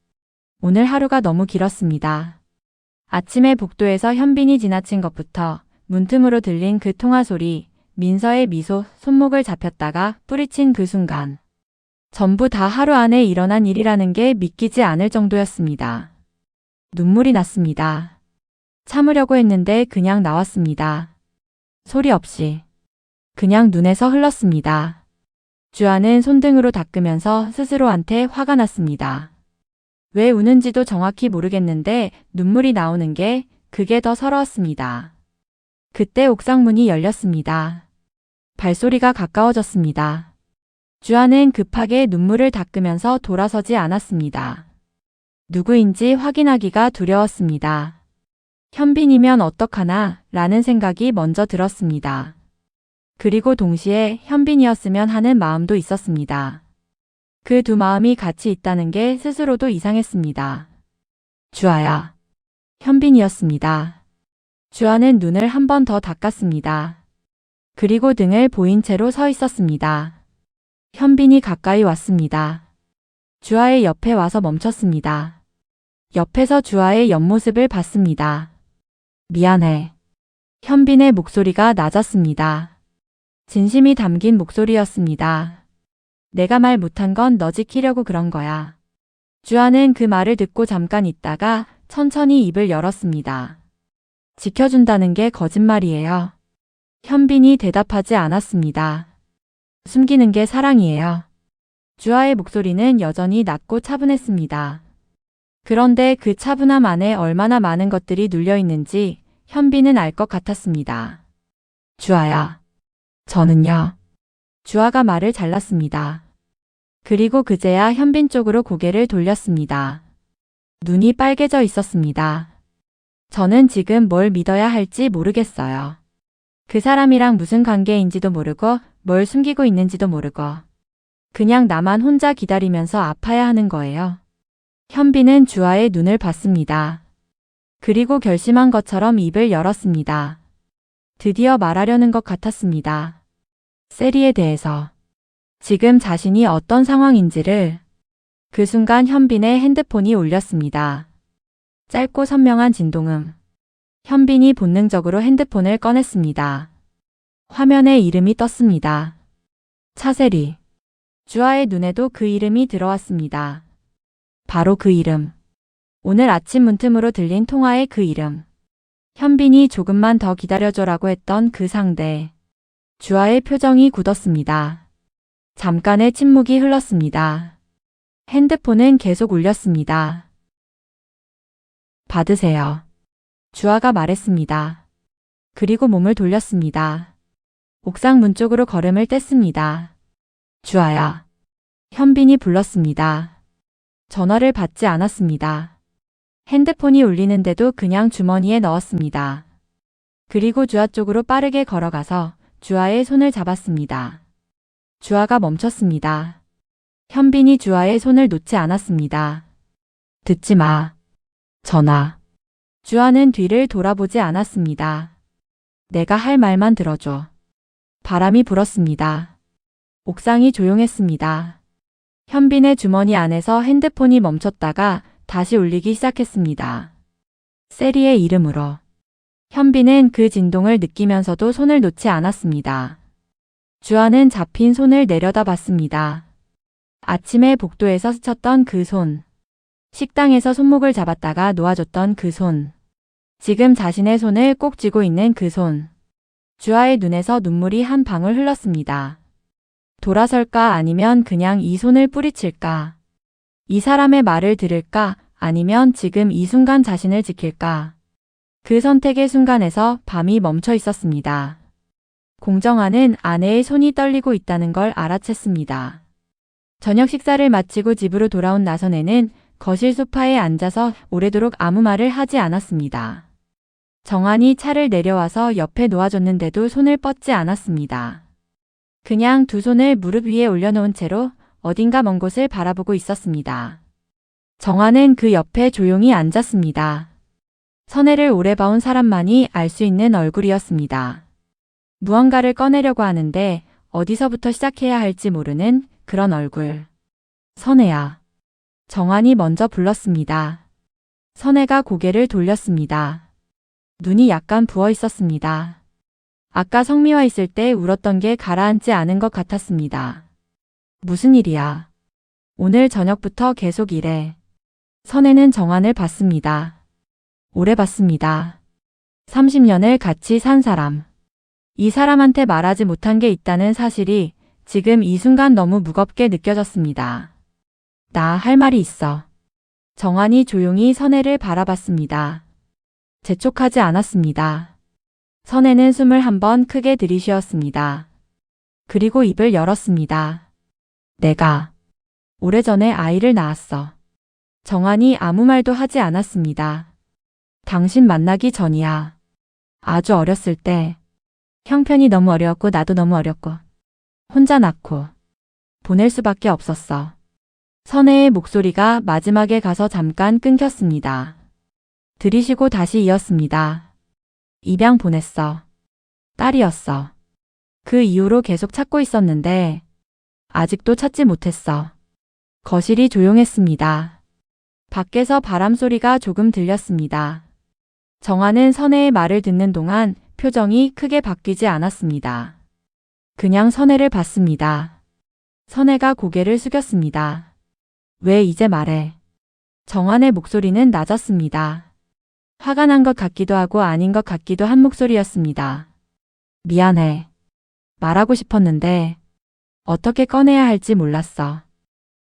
오늘 하루가 너무 길었습니다. 아침에 복도에서 현빈이 지나친 것부터 문틈으로 들린 그 통화 소리, 민서의 미소, 손목을 잡혔다가 뿌리친 그 순간. 전부 다 하루 안에 일어난 일이라는 게 믿기지 않을 정도였습니다. 눈물이 났습니다. 참으려고 했는데 그냥 나왔습니다. 소리 없이. 그냥 눈에서 흘렀습니다. 주아는 손등으로 닦으면서 스스로한테 화가 났습니다. 왜 우는지도 정확히 모르겠는데 눈물이 나오는 게 그게 더 서러웠습니다. 그때 옥상 문이 열렸습니다. 발소리가 가까워졌습니다. 주아는 급하게 눈물을 닦으면서 돌아서지 않았습니다. 누구인지 확인하기가 두려웠습니다. 현빈이면 어떡하나 라는 생각이 먼저 들었습니다. 그리고 동시에 현빈이었으면 하는 마음도 있었습니다. 그 두 마음이 같이 있다는 게 스스로도 이상했습니다. 주아야. 현빈이었습니다. 주아는 눈을 한 번 더 닦았습니다. 그리고 등을 보인 채로 서 있었습니다. 현빈이 가까이 왔습니다. 주아의 옆에 와서 멈췄습니다. 옆에서 주아의 옆모습을 봤습니다. 미안해. 현빈의 목소리가 낮았습니다. 진심이 담긴 목소리였습니다. 내가 말 못한 건 너 지키려고 그런 거야. 주아는 그 말을 듣고 잠깐 있다가 천천히 입을 열었습니다. 지켜준다는 게 거짓말이에요. 현빈이 대답하지 않았습니다. 숨기는 게 사랑이에요. 주아의 목소리는 여전히 낮고 차분했습니다. 그런데 그 차분함 안에 얼마나 많은 것들이 눌려 있는지 현빈은 알 것 같았습니다. 주아야. 저는요. 주아가 말을 잘랐습니다. 그리고 그제야 현빈 쪽으로 고개를 돌렸습니다. 눈이 빨개져 있었습니다. 저는 지금 뭘 믿어야 할지 모르겠어요. 그 사람이랑 무슨 관계인지도 모르고 뭘 숨기고 있는지도 모르고 그냥 나만 혼자 기다리면서 아파야 하는 거예요. 현빈은 주아의 눈을 봤습니다. 그리고 결심한 것처럼 입을 열었습니다. 드디어 말하려는 것 같았습니다. 세리에 대해서. 지금 자신이 어떤 상황인지를. 그 순간 현빈의 핸드폰이 울렸습니다. 짧고 선명한 진동음. 현빈이 본능적으로 핸드폰을 꺼냈습니다. 화면에 이름이 떴습니다. 차세리. 주아의 눈에도 그 이름이 들어왔습니다. 바로 그 이름. 오늘 아침 문틈으로 들린 통화의 그 이름. 현빈이 조금만 더 기다려줘라고 했던 그 상대. 주아의 표정이 굳었습니다. 잠깐의 침묵이 흘렀습니다. 핸드폰은 계속 울렸습니다. 받으세요. 주아가 말했습니다. 그리고 몸을 돌렸습니다. 옥상 문 쪽으로 걸음을 뗐습니다. 주아야. 현빈이 불렀습니다. 전화를 받지 않았습니다. 핸드폰이 울리는데도 그냥 주머니에 넣었습니다. 그리고 주아 쪽으로 빠르게 걸어가서 주아의 손을 잡았습니다. 주아가 멈췄습니다. 현빈이 주아의 손을 놓지 않았습니다. 듣지 마. 전화. 주아는 뒤를 돌아보지 않았습니다. 내가 할 말만 들어줘. 바람이 불었습니다. 옥상이 조용했습니다. 현빈의 주머니 안에서 핸드폰이 멈췄다가 다시 울리기 시작했습니다. 세리의 이름으로. 현빈은 그 진동을 느끼면서도 손을 놓지 않았습니다. 주아는 잡힌 손을 내려다봤습니다. 아침에 복도에서 스쳤던 그 손. 식당에서 손목을 잡았다가 놓아줬던 그 손. 지금 자신의 손을 꼭 쥐고 있는 그 손. 주아의 눈에서 눈물이 한 방울 흘렀습니다. 돌아설까 아니면 그냥 이 손을 뿌리칠까? 이 사람의 말을 들을까 아니면 지금 이 순간 자신을 지킬까? 그 선택의 순간에서 밤이 멈춰 있었습니다. 공정아는 아내의 손이 떨리고 있다는 걸 알아챘습니다. 저녁 식사를 마치고 집으로 돌아온 나선애는 거실 소파에 앉아서 오래도록 아무 말을 하지 않았습니다. 정한이 차를 내려와서 옆에 놓아줬는데도 손을 뻗지 않았습니다. 그냥 두 손을 무릎 위에 올려놓은 채로 어딘가 먼 곳을 바라보고 있었습니다. 정한은 그 옆에 조용히 앉았습니다. 선혜를 오래 봐온 사람만이 알 수 있는 얼굴이었습니다. 무언가를 꺼내려고 하는데 어디서부터 시작해야 할지 모르는 그런 얼굴. 선혜야. 정환이 먼저 불렀습니다. 선혜가 고개를 돌렸습니다. 눈이 약간 부어 있었습니다. 아까 성미와 있을 때 울었던 게 가라앉지 않은 것 같았습니다. 무슨 일이야? 오늘 저녁부터 계속 이래. 선혜는 정환을 봤습니다. 오래 봤습니다. 30년을 같이 산 사람. 이 사람한테 말하지 못한 게 있다는 사실이 지금 이 순간 너무 무겁게 느껴졌습니다. 나 할 말이 있어. 정환이 조용히 선혜를 바라봤습니다. 재촉하지 않았습니다. 선혜는 숨을 한번 크게 들이쉬었습니다. 그리고 입을 열었습니다. 내가 오래전에 아이를 낳았어. 정환이 아무 말도 하지 않았습니다. 당신 만나기 전이야. 아주 어렸을 때. 형편이 너무 어려웠고 나도 너무 어렸고. 혼자 낳고 보낼 수밖에 없었어. 선혜의 목소리가 마지막에 가서 잠깐 끊겼습니다. 들이쉬고 다시 이었습니다. 입양 보냈어. 딸이었어. 그 이후로 계속 찾고 있었는데 아직도 찾지 못했어. 거실이 조용했습니다. 밖에서 바람 소리가 조금 들렸습니다. 정환은 선혜의 말을 듣는 동안 표정이 크게 바뀌지 않았습니다. 그냥 선혜를 봤습니다. 선혜가 고개를 숙였습니다. 왜 이제 말해? 정환의 목소리는 낮았습니다. 화가 난 것 같기도 하고 아닌 것 같기도 한 목소리였습니다. 미안해. 말하고 싶었는데 어떻게 꺼내야 할지 몰랐어.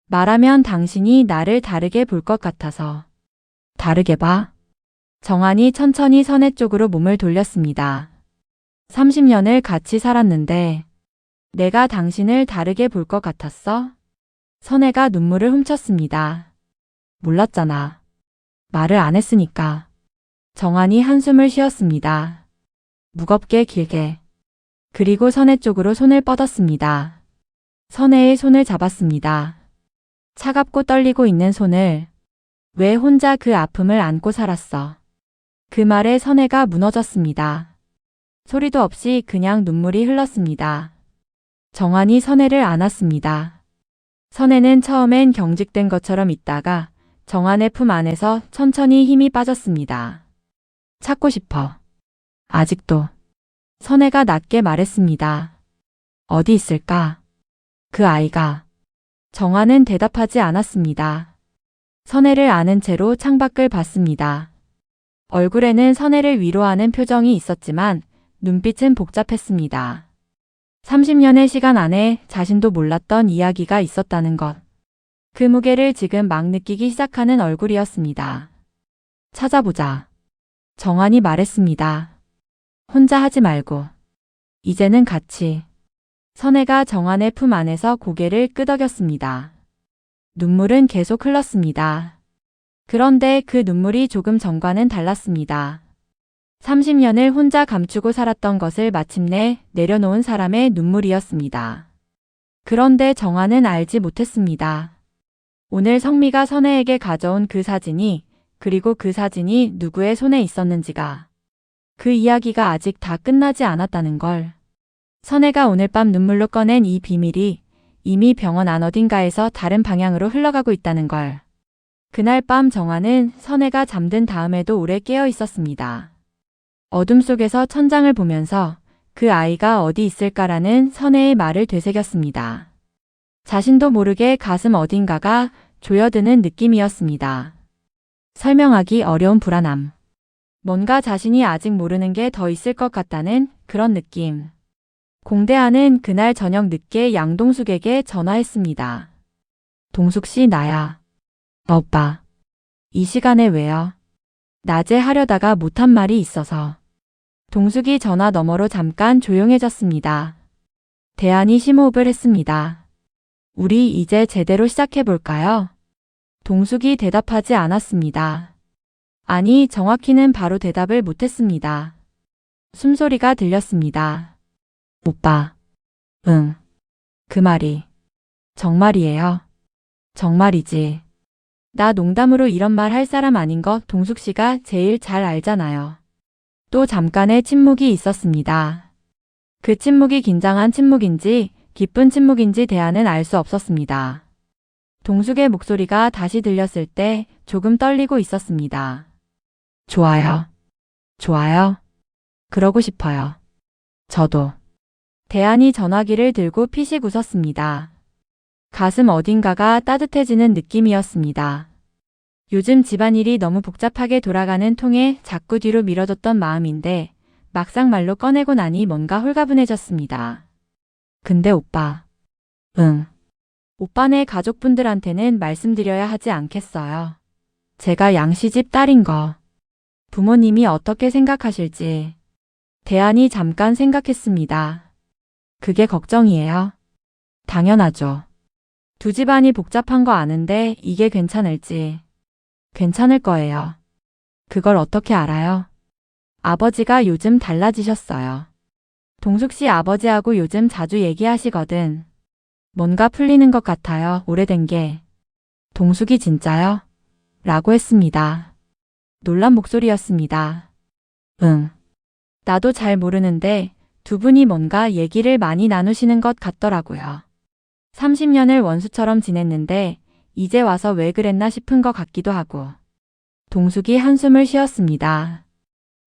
말하면 당신이 나를 다르게 볼 것 같아서. 다르게 봐? 정환이 천천히 선혜 쪽으로 몸을 돌렸습니다. 30년을 같이 살았는데 내가 당신을 다르게 볼 것 같았어? 선혜가 눈물을 훔쳤습니다. 몰랐잖아. 말을 안 했으니까. 정환이 한숨을 쉬었습니다. 무겁게 길게. 그리고 선혜 쪽으로 손을 뻗었습니다. 선혜의 손을 잡았습니다. 차갑고 떨리고 있는 손을. 왜 혼자 그 아픔을 안고 살았어? 그 말에 선혜가 무너졌습니다. 소리도 없이 그냥 눈물이 흘렀습니다. 정환이 선혜를 안았습니다. 선혜는 처음엔 경직된 것처럼 있다가 정환의 품 안에서 천천히 힘이 빠졌습니다. 찾고 싶어. 아직도. 선혜가 낮게 말했습니다. 어디 있을까? 그 아이가. 정환은 대답하지 않았습니다. 선혜를 아는 채로 창밖을 봤습니다. 얼굴에는 선혜를 위로하는 표정이 있었지만 눈빛은 복잡했습니다. 30년의 시간 안에 자신도 몰랐던 이야기가 있었다는 것. 그 무게를 지금 막 느끼기 시작하는 얼굴이었습니다. 찾아보자. 정환이 말했습니다. 혼자 하지 말고. 이제는 같이. 선혜가 정환의 품 안에서 고개를 끄덕였습니다. 눈물은 계속 흘렀습니다. 그런데 그 눈물이 조금 전과는 달랐습니다. 30년을 혼자 감추고 살았던 것을 마침내 내려놓은 사람의 눈물이었습니다. 그런데 정환은 알지 못했습니다. 오늘 성미가 선혜에게 가져온 그 사진이, 그리고 그 사진이 누구의 손에 있었는지가, 그 이야기가 아직 다 끝나지 않았다는 걸. 선혜가 오늘 밤 눈물로 꺼낸 이 비밀이 이미 병원 안 어딘가에서 다른 방향으로 흘러가고 있다는 걸. 그날 밤 정환은 선혜가 잠든 다음에도 오래 깨어 있었습니다. 어둠 속에서 천장을 보면서 그 아이가 어디 있을까라는 선혜의 말을 되새겼습니다. 자신도 모르게 가슴 어딘가가 조여드는 느낌이었습니다. 설명하기 어려운 불안함. 뭔가 자신이 아직 모르는 게 더 있을 것 같다는 그런 느낌. 공대하는 그날 저녁 늦게 양동숙에게 전화했습니다. 동숙 씨, 나야. 오빠. 이 시간에 왜요? 낮에 하려다가 못한 말이 있어서. 동숙이 전화 너머로 잠깐 조용해졌습니다. 대안이 심호흡을 했습니다. 우리 이제 제대로 시작해볼까요? 동숙이 대답하지 않았습니다. 아니, 정확히는 바로 대답을 못했습니다. 숨소리가 들렸습니다. 오빠. 응. 그 말이. 정말이에요. 정말이지. 나 농담으로 이런 말 할 사람 아닌 거 동숙 씨가 제일 잘 알잖아요. 또 잠깐의 침묵이 있었습니다. 그 침묵이 긴장한 침묵인지 기쁜 침묵인지 대안은 알 수 없었습니다. 동숙의 목소리가 다시 들렸을 때 조금 떨리고 있었습니다. 좋아요. 좋아요. 그러고 싶어요. 저도. 대안이 전화기를 들고 피식 웃었습니다. 가슴 어딘가가 따뜻해지는 느낌이었습니다. 요즘 집안일이 너무 복잡하게 돌아가는 통에 자꾸 뒤로 미뤄졌던 마음인데 막상 말로 꺼내고 나니 뭔가 홀가분해졌습니다. 근데 오빠. 응. 오빠네 가족분들한테는 말씀드려야 하지 않겠어요. 제가 양씨집 딸인 거. 부모님이 어떻게 생각하실지. 대안이 잠깐 생각했습니다. 그게 걱정이에요. 당연하죠. 두 집안이 복잡한 거 아는데 이게 괜찮을지. 괜찮을 거예요. 그걸 어떻게 알아요? 아버지가 요즘 달라지셨어요. 동숙 씨 아버지하고 요즘 자주 얘기하시거든. 뭔가 풀리는 것 같아요. 오래된 게. 동숙이 진짜요? 라고 했습니다. 놀란 목소리였습니다. 응. 나도 잘 모르는데 두 분이 뭔가 얘기를 많이 나누시는 것 같더라고요. 30년을 원수처럼 지냈는데 이제 와서 왜 그랬나 싶은 것 같기도 하고. 동숙이 한숨을 쉬었습니다.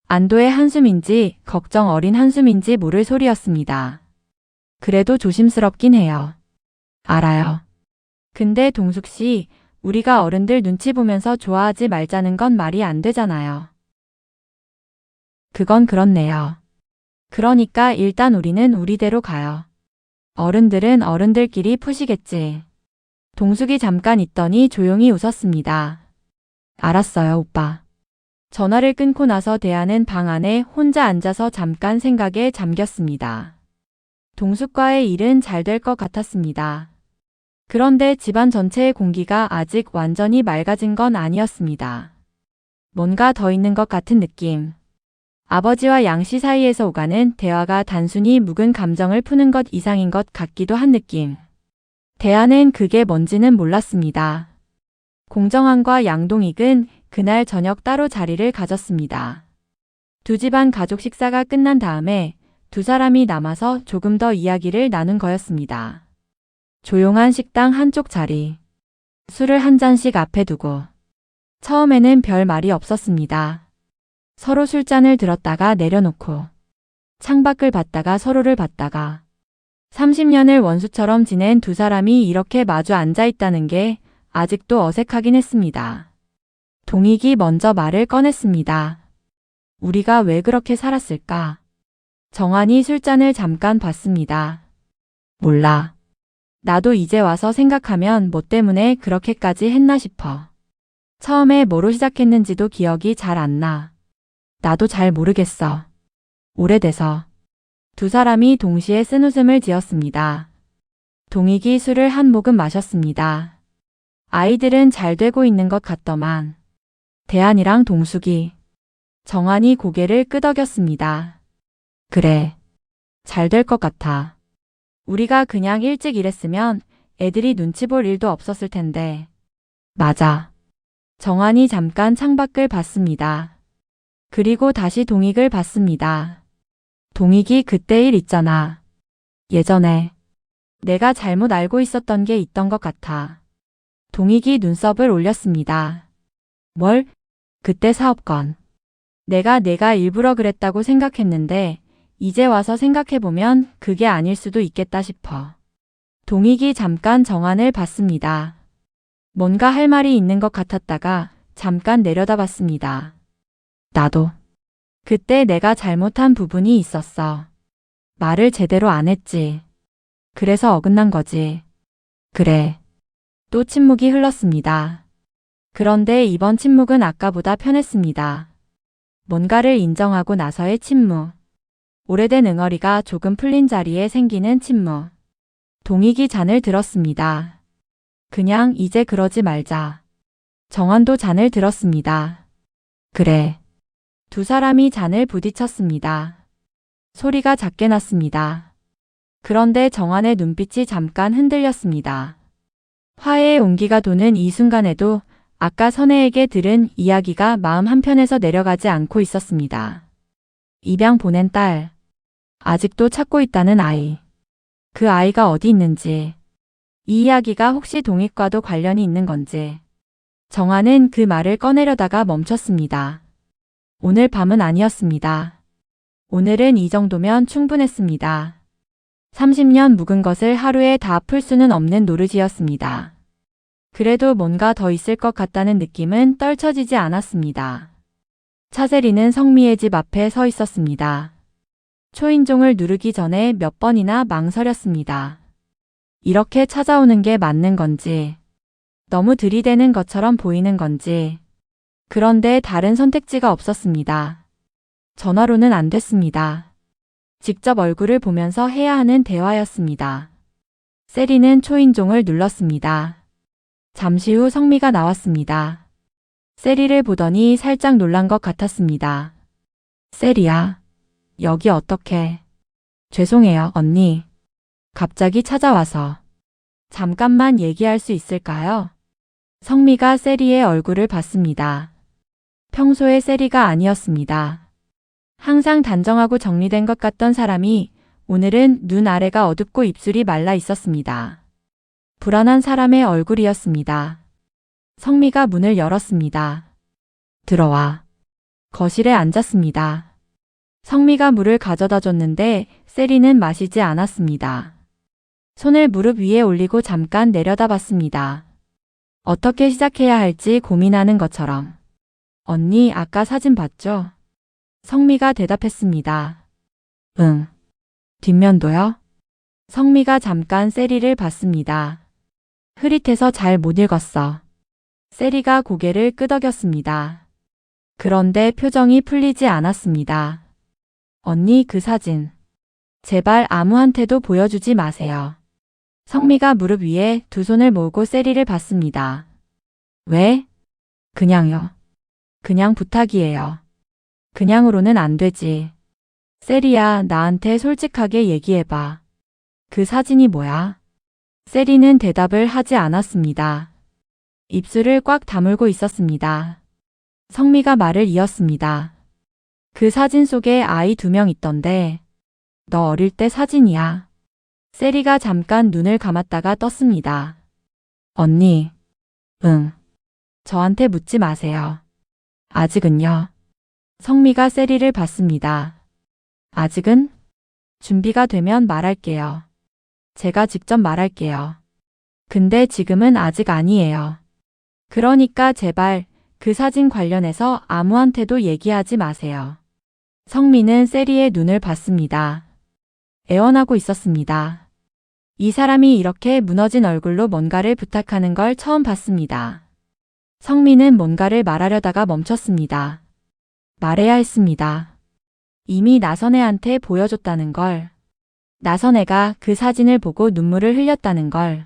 안도의 한숨인지 걱정 어린 한숨인지 모를 소리였습니다. 그래도 조심스럽긴 해요. 알아요. 근데 동숙 씨, 우리가 어른들 눈치 보면서 좋아하지 말자는 건 말이 안 되잖아요. 그건 그렇네요. 그러니까 일단 우리는 우리대로 가요. 어른들은 어른들끼리 푸시겠지. 동숙이 잠깐 있더니 조용히 웃었습니다. 알았어요, 오빠. 전화를 끊고 나서 대안은 방 안에 혼자 앉아서 잠깐 생각에 잠겼습니다. 동숙과의 일은 잘 될 것 같았습니다. 그런데 집안 전체의 공기가 아직 완전히 맑아진 건 아니었습니다. 뭔가 더 있는 것 같은 느낌. 아버지와 양씨 사이에서 오가는 대화가 단순히 묵은 감정을 푸는 것 이상인 것 같기도 한 느낌. 대안은 그게 뭔지는 몰랐습니다. 공정한과 양동익은 그날 저녁 따로 자리를 가졌습니다. 두 집안 가족 식사가 끝난 다음에 두 사람이 남아서 조금 더 이야기를 나눈 거였습니다. 조용한 식당 한쪽 자리. 술을 한 잔씩 앞에 두고. 처음에는 별 말이 없었습니다. 서로 술잔을 들었다가 내려놓고. 창밖을 봤다가 서로를 봤다가. 30년을 원수처럼 지낸 두 사람이 이렇게 마주 앉아 있다는 게 아직도 어색하긴 했습니다. 동익이 먼저 말을 꺼냈습니다. 우리가 왜 그렇게 살았을까? 정한이 술잔을 잠깐 봤습니다. 몰라. 나도 이제 와서 생각하면 뭐 때문에 그렇게까지 했나 싶어. 처음에 뭐로 시작했는지도 기억이 잘 안 나. 나도 잘 모르겠어. 오래돼서. 두 사람이 동시에 쓴웃음을 지었습니다. 동익이 술을 한 모금 마셨습니다. 아이들은 잘 되고 있는 것 같더만. 대안이랑 동숙이. 정한이 고개를 끄덕였습니다. 그래. 잘 될 것 같아. 우리가 그냥 일찍 일했으면 애들이 눈치 볼 일도 없었을 텐데. 맞아. 정한이 잠깐 창밖을 봤습니다. 그리고 다시 동익을 봤습니다. 동익이 그때 일 있잖아. 예전에. 내가 잘못 알고 있었던 게 있던 것 같아. 동익이 눈썹을 올렸습니다. 뭘? 그때 사업건. 내가 일부러 그랬다고 생각했는데 이제 와서 생각해보면 그게 아닐 수도 있겠다 싶어. 동익이 잠깐 정한을 봤습니다. 뭔가 할 말이 있는 것 같았다가 잠깐 내려다봤습니다. 나도. 그때 내가 잘못한 부분이 있었어. 말을 제대로 안 했지. 그래서 어긋난 거지. 그래. 또 침묵이 흘렀습니다. 그런데 이번 침묵은 아까보다 편했습니다. 뭔가를 인정하고 나서의 침묵. 오래된 응어리가 조금 풀린 자리에 생기는 침묵. 동익이 잔을 들었습니다. 그냥 이제 그러지 말자. 정한도 잔을 들었습니다. 그래. 두 사람이 잔을 부딪혔습니다. 소리가 작게 났습니다. 그런데 정한의 눈빛이 잠깐 흔들렸습니다. 화해의 온기가 도는 이 순간에도 아까 선혜에게 들은 이야기가 마음 한편에서 내려가지 않고 있었습니다. 입양 보낸 딸. 아직도 찾고 있다는 아이. 그 아이가 어디 있는지. 이 이야기가 혹시 동익과도 관련이 있는 건지. 정화는 그 말을 꺼내려다가 멈췄습니다. 오늘 밤은 아니었습니다. 오늘은 이 정도면 충분했습니다. 30년 묵은 것을 하루에 다 풀 수는 없는 노릇이었습니다. 그래도 뭔가 더 있을 것 같다는 느낌은 떨쳐지지 않았습니다. 차세리는 성미의 집 앞에 서 있었습니다. 초인종을 누르기 전에 몇 번이나 망설였습니다. 이렇게 찾아오는 게 맞는 건지, 너무 들이대는 것처럼 보이는 건지, 그런데 다른 선택지가 없었습니다. 전화로는 안 됐습니다. 직접 얼굴을 보면서 해야 하는 대화였습니다. 세리는 초인종을 눌렀습니다. 잠시 후 성미가 나왔습니다. 세리를 보더니 살짝 놀란 것 같았습니다. 세리야, 여기 어떻게? 죄송해요, 언니. 갑자기 찾아와서. 잠깐만 얘기할 수 있을까요? 성미가 세리의 얼굴을 봤습니다. 평소의 세리가 아니었습니다. 항상 단정하고 정리된 것 같던 사람이 오늘은 눈 아래가 어둡고 입술이 말라 있었습니다. 불안한 사람의 얼굴이었습니다. 성미가 문을 열었습니다. 들어와. 거실에 앉았습니다. 성미가 물을 가져다 줬는데 세리는 마시지 않았습니다. 손을 무릎 위에 올리고 잠깐 내려다봤습니다. 어떻게 시작해야 할지 고민하는 것처럼. 언니, 아까 사진 봤죠? 성미가 대답했습니다. 응. 뒷면도요? 성미가 잠깐 세리를 봤습니다. 흐릿해서 잘 못 읽었어. 세리가 고개를 끄덕였습니다. 그런데 표정이 풀리지 않았습니다. 언니, 그 사진. 제발 아무한테도 보여주지 마세요. 성미가 무릎 위에 두 손을 모으고 세리를 봤습니다. 왜? 그냥요. 그냥 부탁이에요. 그냥으로는 안 되지. 세리야, 나한테 솔직하게 얘기해봐. 그 사진이 뭐야? 세리는 대답을 하지 않았습니다. 입술을 꽉 다물고 있었습니다. 성미가 말을 이었습니다. 그 사진 속에 아이 2명 있던데. 너 어릴 때 사진이야. 세리가 잠깐 눈을 감았다가 떴습니다. 언니. 응. 저한테 묻지 마세요. 아직은요. 성미가 세리를 봤습니다. 아직은? 준비가 되면 말할게요. 제가 직접 말할게요. 근데 지금은 아직 아니에요. 그러니까 제발 그 사진 관련해서 아무한테도 얘기하지 마세요. 성미는 세리의 눈을 봤습니다. 애원하고 있었습니다. 이 사람이 이렇게 무너진 얼굴로 뭔가를 부탁하는 걸 처음 봤습니다. 성미는 뭔가를 말하려다가 멈췄습니다. 말해야 했습니다. 이미 나선애한테 보여줬다는 걸. 나선애가 그 사진을 보고 눈물을 흘렸다는 걸.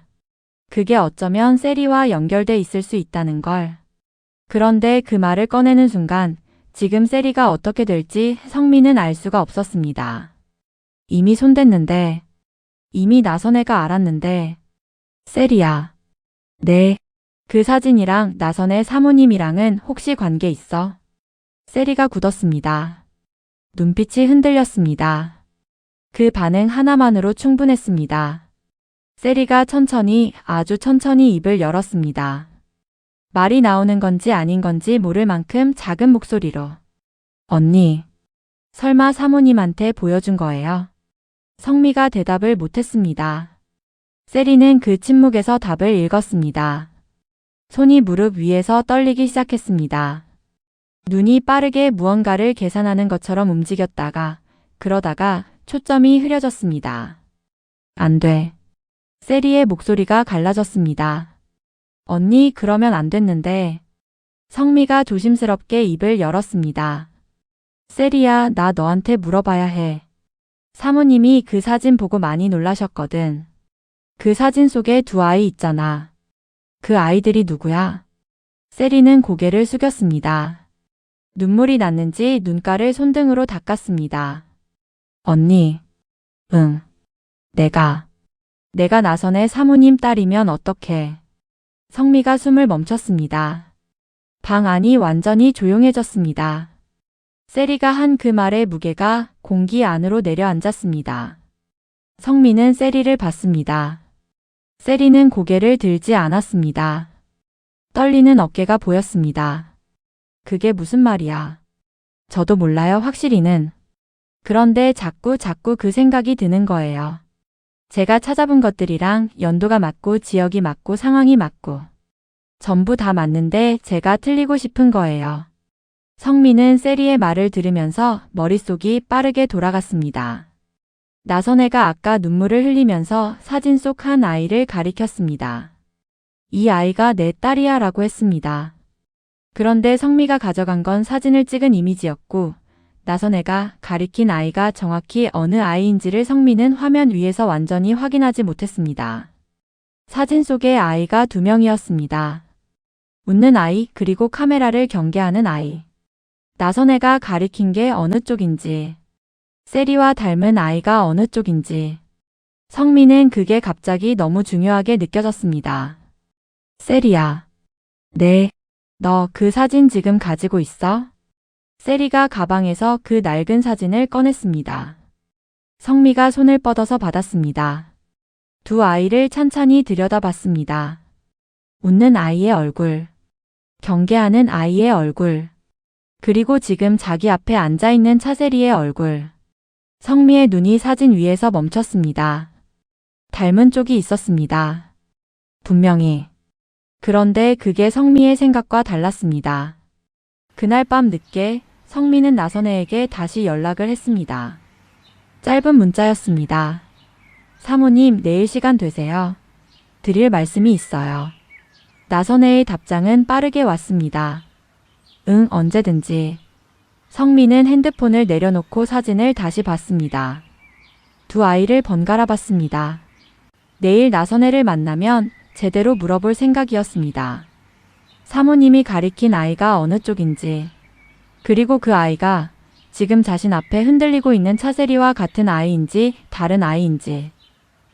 그게 어쩌면 세리와 연결돼 있을 수 있다는 걸. 그런데 그 말을 꺼내는 순간 지금 세리가 어떻게 될지 성미는 알 수가 없었습니다. 이미 손댔는데, 이미 나선애가 알았는데. 세리야. 네. 그 사진이랑 나선애 사모님이랑은 혹시 관계 있어? 세리가 굳었습니다. 눈빛이 흔들렸습니다. 그 반응 하나만으로 충분했습니다. 세리가 천천히, 아주 천천히 입을 열었습니다. 말이 나오는 건지 아닌 건지 모를 만큼 작은 목소리로. 언니, 설마 사모님한테 보여준 거예요? 성미가 대답을 못했습니다. 세리는 그 침묵에서 답을 읽었습니다. 손이 무릎 위에서 떨리기 시작했습니다. 눈이 빠르게 무언가를 계산하는 것처럼 움직였다가, 그러다가 초점이 흐려졌습니다. 안 돼. 세리의 목소리가 갈라졌습니다. 언니, 그러면 안 됐는데. 성미가 조심스럽게 입을 열었습니다. 세리야, 나 너한테 물어봐야 해. 사모님이 그 사진 보고 많이 놀라셨거든. 그 사진 속에 2 아이 있잖아. 그 아이들이 누구야? 세리는 고개를 숙였습니다. 눈물이 났는지 눈가를 손등으로 닦았습니다. 언니. 응. 내가 나선의 사모님 딸이면 어떡해. 성미가 숨을 멈췄습니다. 방 안이 완전히 조용해졌습니다. 세리가 한 그 말의 무게가 공기 안으로 내려앉았습니다. 성민은 세리를 봤습니다. 세리는 고개를 들지 않았습니다. 떨리는 어깨가 보였습니다. 그게 무슨 말이야? 저도 몰라요, 확실히는. 그런데 자꾸 그 생각이 드는 거예요. 제가 찾아본 것들이랑 연도가 맞고 지역이 맞고 상황이 맞고 전부 다 맞는데 제가 틀리고 싶은 거예요. 성민은 세리의 말을 들으면서 머릿속이 빠르게 돌아갔습니다. 나선혜가 아까 눈물을 흘리면서 사진 속 한 아이를 가리켰습니다. 이 아이가 내 딸이야 라고 했습니다. 그런데 성미가 가져간 건 사진을 찍은 이미지였고 나선혜가 가리킨 아이가 정확히 어느 아이인지를 성민은 화면 위에서 완전히 확인하지 못했습니다. 사진 속의 아이가 2명이었습니다. 웃는 아이 그리고 카메라를 경계하는 아이. 나선혜가 가리킨 게 어느 쪽인지, 세리와 닮은 아이가 어느 쪽인지 성민은 그게 갑자기 너무 중요하게 느껴졌습니다. 세리야. 네. 너 그 사진 지금 가지고 있어? 세리가 가방에서 그 낡은 사진을 꺼냈습니다. 성미가 손을 뻗어서 받았습니다. 두 아이를 찬찬히 들여다봤습니다. 웃는 아이의 얼굴, 경계하는 아이의 얼굴, 그리고 지금 자기 앞에 앉아있는 차세리의 얼굴. 성미의 눈이 사진 위에서 멈췄습니다. 닮은 쪽이 있었습니다. 분명히. 그런데 그게 성미의 생각과 달랐습니다. 그날 밤 늦게 성미는 나선혜에게 다시 연락을 했습니다. 짧은 문자였습니다. 사모님, 내일 시간 되세요? 드릴 말씀이 있어요. 나선혜의 답장은 빠르게 왔습니다. 응, 언제든지. 성미는 핸드폰을 내려놓고 사진을 다시 봤습니다. 두 아이를 번갈아 봤습니다. 내일 나선혜를 만나면 제대로 물어볼 생각이었습니다. 사모님이 가리킨 아이가 어느 쪽인지, 그리고 그 아이가 지금 자신 앞에 흔들리고 있는 차세리와 같은 아이인지 다른 아이인지.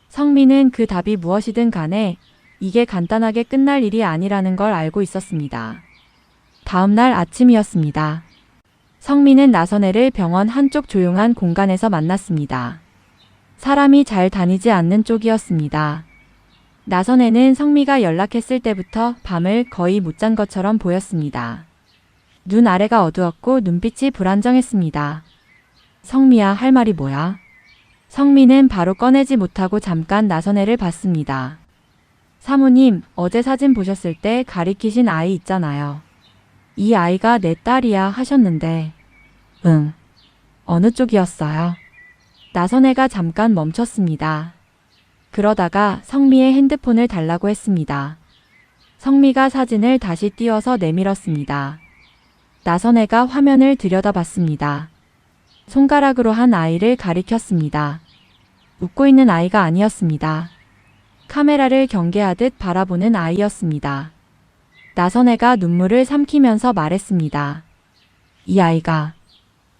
성민은 그 답이 무엇이든 간에 이게 간단하게 끝날 일이 아니라는 걸 알고 있었습니다. 다음 날 아침이었습니다. 성민은 나선혜를 병원 한쪽 조용한 공간에서 만났습니다. 사람이 잘 다니지 않는 쪽이었습니다. 나선혜는 성미가 연락했을 때부터 밤을 거의 못 잔 것처럼 보였습니다. 눈 아래가 어두웠고 눈빛이 불안정했습니다. 성미야, 할 말이 뭐야? 성미는 바로 꺼내지 못하고 잠깐 나선혜를 봤습니다. 사모님, 어제 사진 보셨을 때 가리키신 아이 있잖아요. 이 아이가 내 딸이야 하셨는데. 응. 어느 쪽이었어요? 나선혜가 잠깐 멈췄습니다. 그러다가 성미의 핸드폰을 달라고 했습니다. 성미가 사진을 다시 띄워서 내밀었습니다. 나선혜가 화면을 들여다봤습니다. 손가락으로 한 아이를 가리켰습니다. 웃고 있는 아이가 아니었습니다. 카메라를 경계하듯 바라보는 아이였습니다. 나선혜가 눈물을 삼키면서 말했습니다. 이 아이가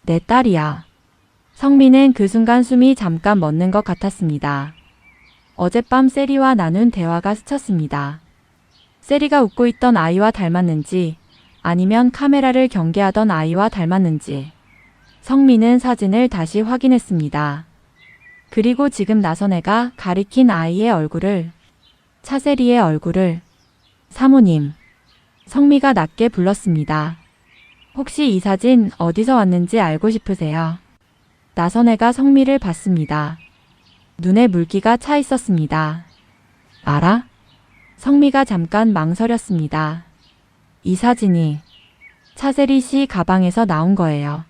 내 딸이야. 성미는 그 순간 숨이 잠깐 멎는 것 같았습니다. 어젯밤 세리와 나눈 대화가 스쳤습니다. 세리가 웃고 있던 아이와 닮았는지 아니면 카메라를 경계하던 아이와 닮았는지 성미는 사진을 다시 확인했습니다. 그리고 지금 나선혜가 가리킨 아이의 얼굴을, 차세리의 얼굴을. 사모님. 성미가 낮게 불렀습니다. 혹시 이 사진 어디서 왔는지 알고 싶으세요? 나선혜가 성미를 봤습니다. 눈에 물기가 차 있었습니다. 알아? 성미가 잠깐 망설였습니다. 이 사진이 차세리 씨 가방에서 나온 거예요.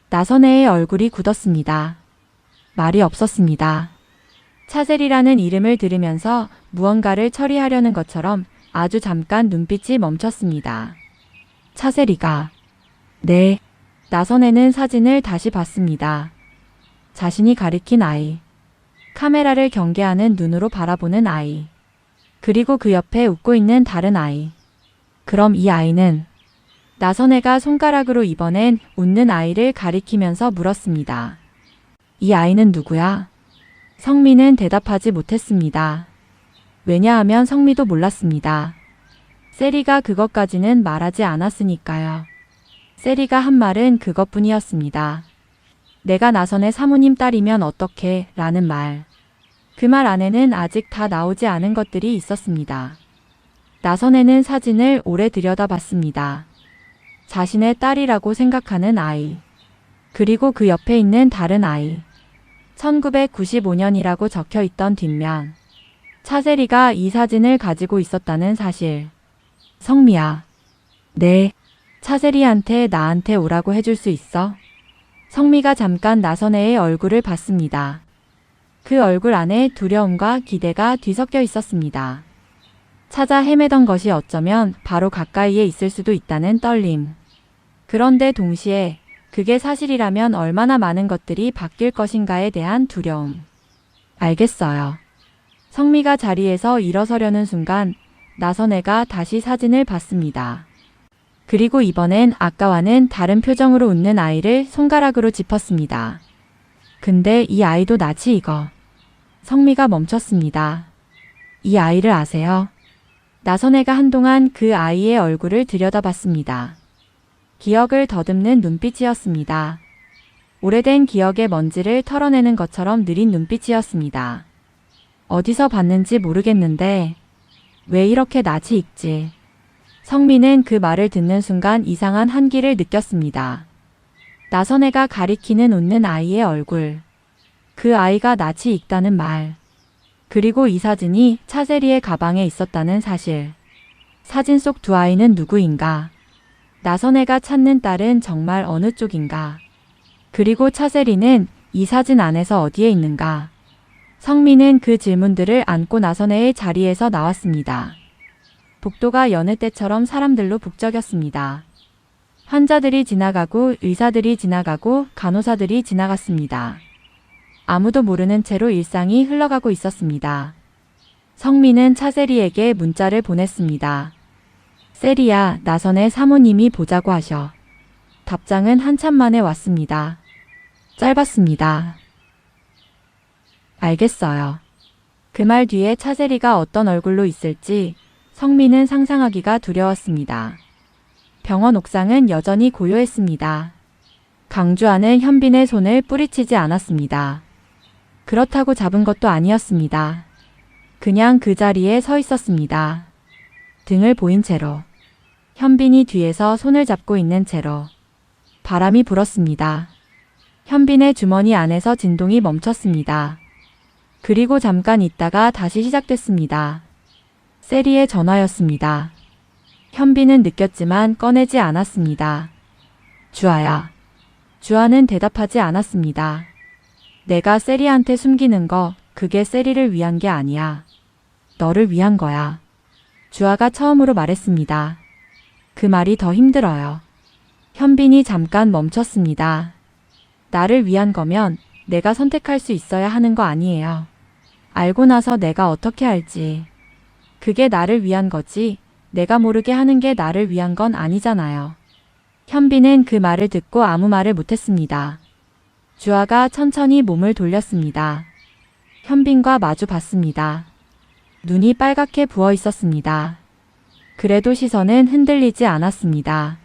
나선혜의 얼굴이 굳었습니다. 말이 없었습니다. 차세리라는 이름을 들으면서 무언가를 처리하려는 것처럼 아주 잠깐 눈빛이 멈췄습니다. 차세리가. 네. 나선혜는 사진을 다시 봤습니다. 자신이 가리킨 아이. 카메라를 경계하는 눈으로 바라보는 아이. 그리고 그 옆에 웃고 있는 다른 아이. 그럼 이 아이는? 나선혜가 손가락으로 이번엔 웃는 아이를 가리키면서 물었습니다. 이 아이는 누구야? 성미는 대답하지 못했습니다. 왜냐하면 성미도 몰랐습니다. 세리가 그것까지는 말하지 않았으니까요. 세리가 한 말은 그것뿐이었습니다. 내가 나선의 사모님 딸이면 어떡해? 라는 말. 그 말 안에는 아직 다 나오지 않은 것들이 있었습니다. 나선에는 사진을 오래 들여다봤습니다. 자신의 딸이라고 생각하는 아이. 그리고 그 옆에 있는 다른 아이. 1995년이라고 적혀 있던 뒷면. 차세리가 이 사진을 가지고 있었다는 사실. 성미야. 네. 차세리한테 나한테 오라고 해줄 수 있어? 성미가 잠깐 나선혜의 얼굴을 봤습니다. 그 얼굴 안에 두려움과 기대가 뒤섞여 있었습니다. 찾아 헤매던 것이 어쩌면 바로 가까이에 있을 수도 있다는 떨림. 그런데 동시에 그게 사실이라면 얼마나 많은 것들이 바뀔 것인가에 대한 두려움. 알겠어요. 성미가 자리에서 일어서려는 순간 나선혜가 다시 사진을 봤습니다. 그리고 이번엔 아까와는 다른 표정으로 웃는 아이를 손가락으로 짚었습니다. 근데 이 아이도 나지 이거. 성미가 멈췄습니다. 이 아이를 아세요? 나선혜가 한동안 그 아이의 얼굴을 들여다봤습니다. 기억을 더듬는 눈빛이었습니다. 오래된 기억의 먼지를 털어내는 것처럼 느린 눈빛이었습니다. 어디서 봤는지 모르겠는데 왜 이렇게 낯이 익지? 성미는 그 말을 듣는 순간 이상한 한기를 느꼈습니다. 나선혜가 가리키는 웃는 아이의 얼굴. 그 아이가 낯이 익다는 말. 그리고 이 사진이 차세리의 가방에 있었다는 사실. 사진 속 두 아이는 누구인가? 나선혜가 찾는 딸은 정말 어느 쪽인가? 그리고 차세리는 이 사진 안에서 어디에 있는가? 성미는 그 질문들을 안고 나선혜의 자리에서 나왔습니다. 복도가 여느 때처럼 사람들로 북적였습니다. 환자들이 지나가고 의사들이 지나가고 간호사들이 지나갔습니다. 아무도 모르는 채로 일상이 흘러가고 있었습니다. 성미는 차세리에게 문자를 보냈습니다. 세리야, 나선의 사모님이 보자고 하셔. 답장은 한참 만에 왔습니다. 짧았습니다. 알겠어요. 그 말 뒤에 차세리가 어떤 얼굴로 있을지 성미는 상상하기가 두려웠습니다. 병원 옥상은 여전히 고요했습니다. 강주아는 현빈의 손을 뿌리치지 않았습니다. 그렇다고 잡은 것도 아니었습니다. 그냥 그 자리에 서 있었습니다. 등을 보인 채로. 현빈이 뒤에서 손을 잡고 있는 채로. 바람이 불었습니다. 현빈의 주머니 안에서 진동이 멈췄습니다. 그리고 잠깐 있다가 다시 시작됐습니다. 세리의 전화였습니다. 현빈은 느꼈지만 꺼내지 않았습니다. 주아야. 주아는 대답하지 않았습니다. 내가 세리한테 숨기는 거 그게 세리를 위한 게 아니야. 너를 위한 거야. 주아가 처음으로 말했습니다. 그 말이 더 힘들어요. 현빈이 잠깐 멈췄습니다. 나를 위한 거면 내가 선택할 수 있어야 하는 거 아니에요. 알고 나서 내가 어떻게 할지. 그게 나를 위한 거지 내가 모르게 하는 게 나를 위한 건 아니잖아요. 현빈은 그 말을 듣고 아무 말을 못했습니다. 주아가 천천히 몸을 돌렸습니다. 현빈과 마주 봤습니다. 눈이 빨갛게 부어 있었습니다. 그래도 시선은 흔들리지 않았습니다.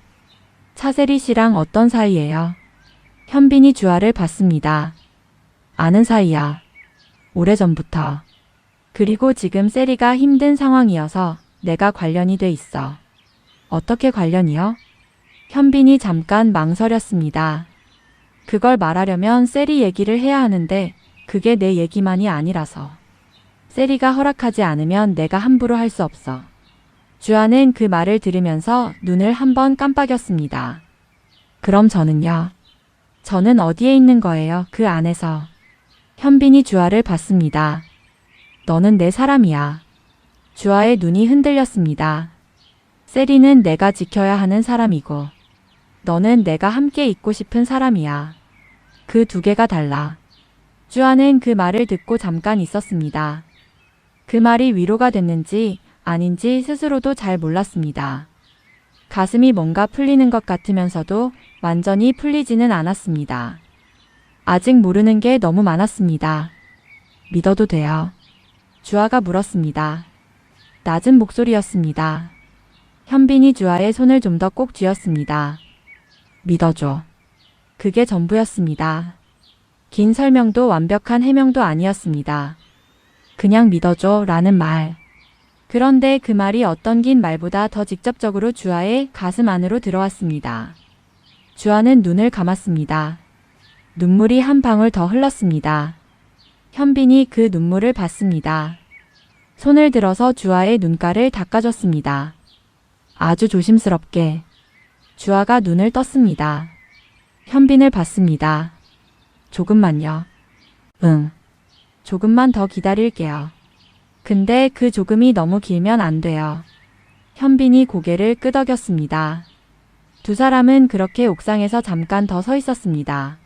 차세리 씨랑 어떤 사이예요? 현빈이 주아를 봤습니다. 아는 사이야. 오래전부터. 그리고 지금 세리가 힘든 상황이어서 내가 관련이 돼 있어. 어떻게 관련이요? 현빈이 잠깐 망설였습니다. 그걸 말하려면 세리 얘기를 해야 하는데 그게 내 얘기만이 아니라서. 세리가 허락하지 않으면 내가 함부로 할 수 없어. 주아는 그 말을 들으면서 눈을 한번 깜빡였습니다. 그럼 저는요? 저는 어디에 있는 거예요? 그 안에서. 현빈이 주아를 봤습니다. 너는 내 사람이야. 주아의 눈이 흔들렸습니다. 세리는 내가 지켜야 하는 사람이고 너는 내가 함께 있고 싶은 사람이야. 그 두 개가 달라. 주아는 그 말을 듣고 잠깐 있었습니다. 그 말이 위로가 됐는지 아닌지 스스로도 잘 몰랐습니다. 가슴이 뭔가 풀리는 것 같으면서도 완전히 풀리지는 않았습니다. 아직 모르는 게 너무 많았습니다. 믿어도 돼요? 주아가 물었습니다. 낮은 목소리였습니다. 현빈이 주아의 손을 좀 더 꼭 쥐었습니다. 믿어줘. 그게 전부였습니다. 긴 설명도 완벽한 해명도 아니었습니다. 그냥 믿어줘 라는 말. 그런데 그 말이 어떤 긴 말보다 더 직접적으로 주아의 가슴 안으로 들어왔습니다. 주아는 눈을 감았습니다. 눈물이 한 방울 더 흘렀습니다. 현빈이 그 눈물을 봤습니다. 손을 들어서 주아의 눈가를 닦아줬습니다. 아주 조심스럽게. 주아가 눈을 떴습니다. 현빈을 봤습니다. 조금만요. 응. 조금만 더 기다릴게요. 근데 그 조금이 너무 길면 안 돼요. 현빈이 고개를 끄덕였습니다. 두 사람은 그렇게 옥상에서 잠깐 더 서 있었습니다.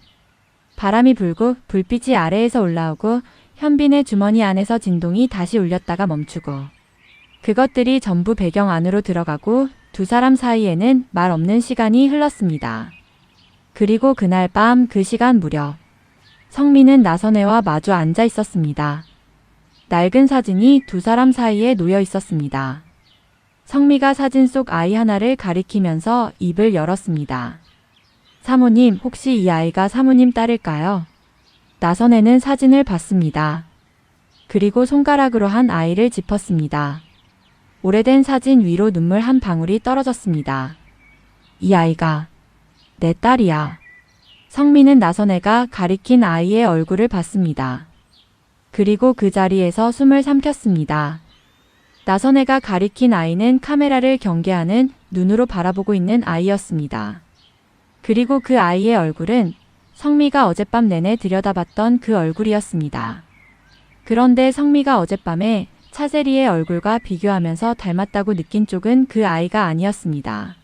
바람이 불고 불빛이 아래에서 올라오고 현빈의 주머니 안에서 진동이 다시 울렸다가 멈추고 그것들이 전부 배경 안으로 들어가고 두 사람 사이에는 말 없는 시간이 흘렀습니다. 그리고 그날 밤 그 시간 무렵 성민은 나선혜와 마주 앉아 있었습니다. 낡은 사진이 두 사람 사이에 놓여 있었습니다. 성미가 사진 속 아이 하나를 가리키면서 입을 열었습니다. 사모님, 혹시 이 아이가 사모님 딸일까요? 나선혜는 사진을 봤습니다. 그리고 손가락으로 한 아이를 짚었습니다. 오래된 사진 위로 눈물 한 방울이 떨어졌습니다. 이 아이가 내 딸이야. 성민은 나선혜가 가리킨 아이의 얼굴을 봤습니다. 그리고 그 자리에서 숨을 삼켰습니다. 나선혜가 가리킨 아이는 카메라를 경계하는 눈으로 바라보고 있는 아이였습니다. 그리고 그 아이의 얼굴은 성미가 어젯밤 내내 들여다봤던 그 얼굴이었습니다. 그런데 성미가 어젯밤에 차세리의 얼굴과 비교하면서 닮았다고 느낀 쪽은 그 아이가 아니었습니다.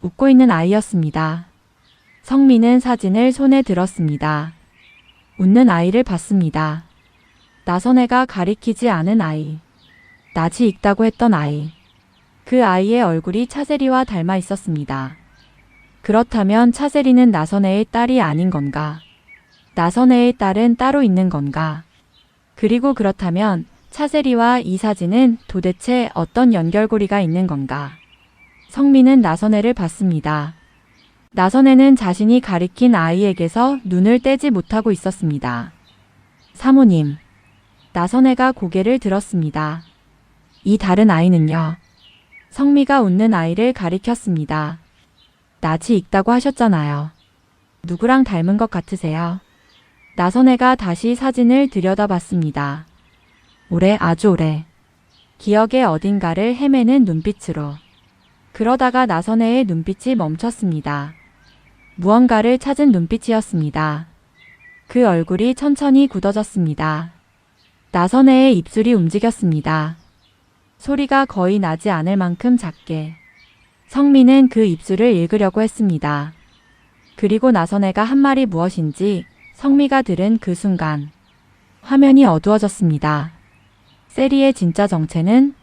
웃고 있는 아이였습니다. 성미는 사진을 손에 들었습니다. 웃는 아이를 봤습니다. 나선혜가 가리키지 않은 아이. 낯이 익다고 했던 아이. 그 아이의 얼굴이 차세리와 닮아 있었습니다. 그렇다면 차세리는 나선혜의 딸이 아닌 건가? 나선혜의 딸은 따로 있는 건가? 그리고 그렇다면 차세리와 이 사진은 도대체 어떤 연결고리가 있는 건가? 성민은 나선혜를 봤습니다. 나선혜는 자신이 가리킨 아이에게서 눈을 떼지 못하고 있었습니다. 사모님. 나선혜가 고개를 들었습니다. 이 다른 아이는요? 성미가 웃는 아이를 가리켰습니다. 낯이 익다고 하셨잖아요. 누구랑 닮은 것 같으세요? 나선혜가 다시 사진을 들여다봤습니다. 오래, 아주 오래. 기억의 어딘가를 헤매는 눈빛으로. 그러다가 나선혜의 눈빛이 멈췄습니다. 무언가를 찾은 눈빛이었습니다. 그 얼굴이 천천히 굳어졌습니다. 나선혜의 입술이 움직였습니다. 소리가 거의 나지 않을 만큼 작게. 성민은 그 입술을 읽으려고 했습니다. 그리고 나선혜가 한 말이 무엇인지 성미가 들은 그 순간 화면이 어두워졌습니다. 세리의 진짜 정체는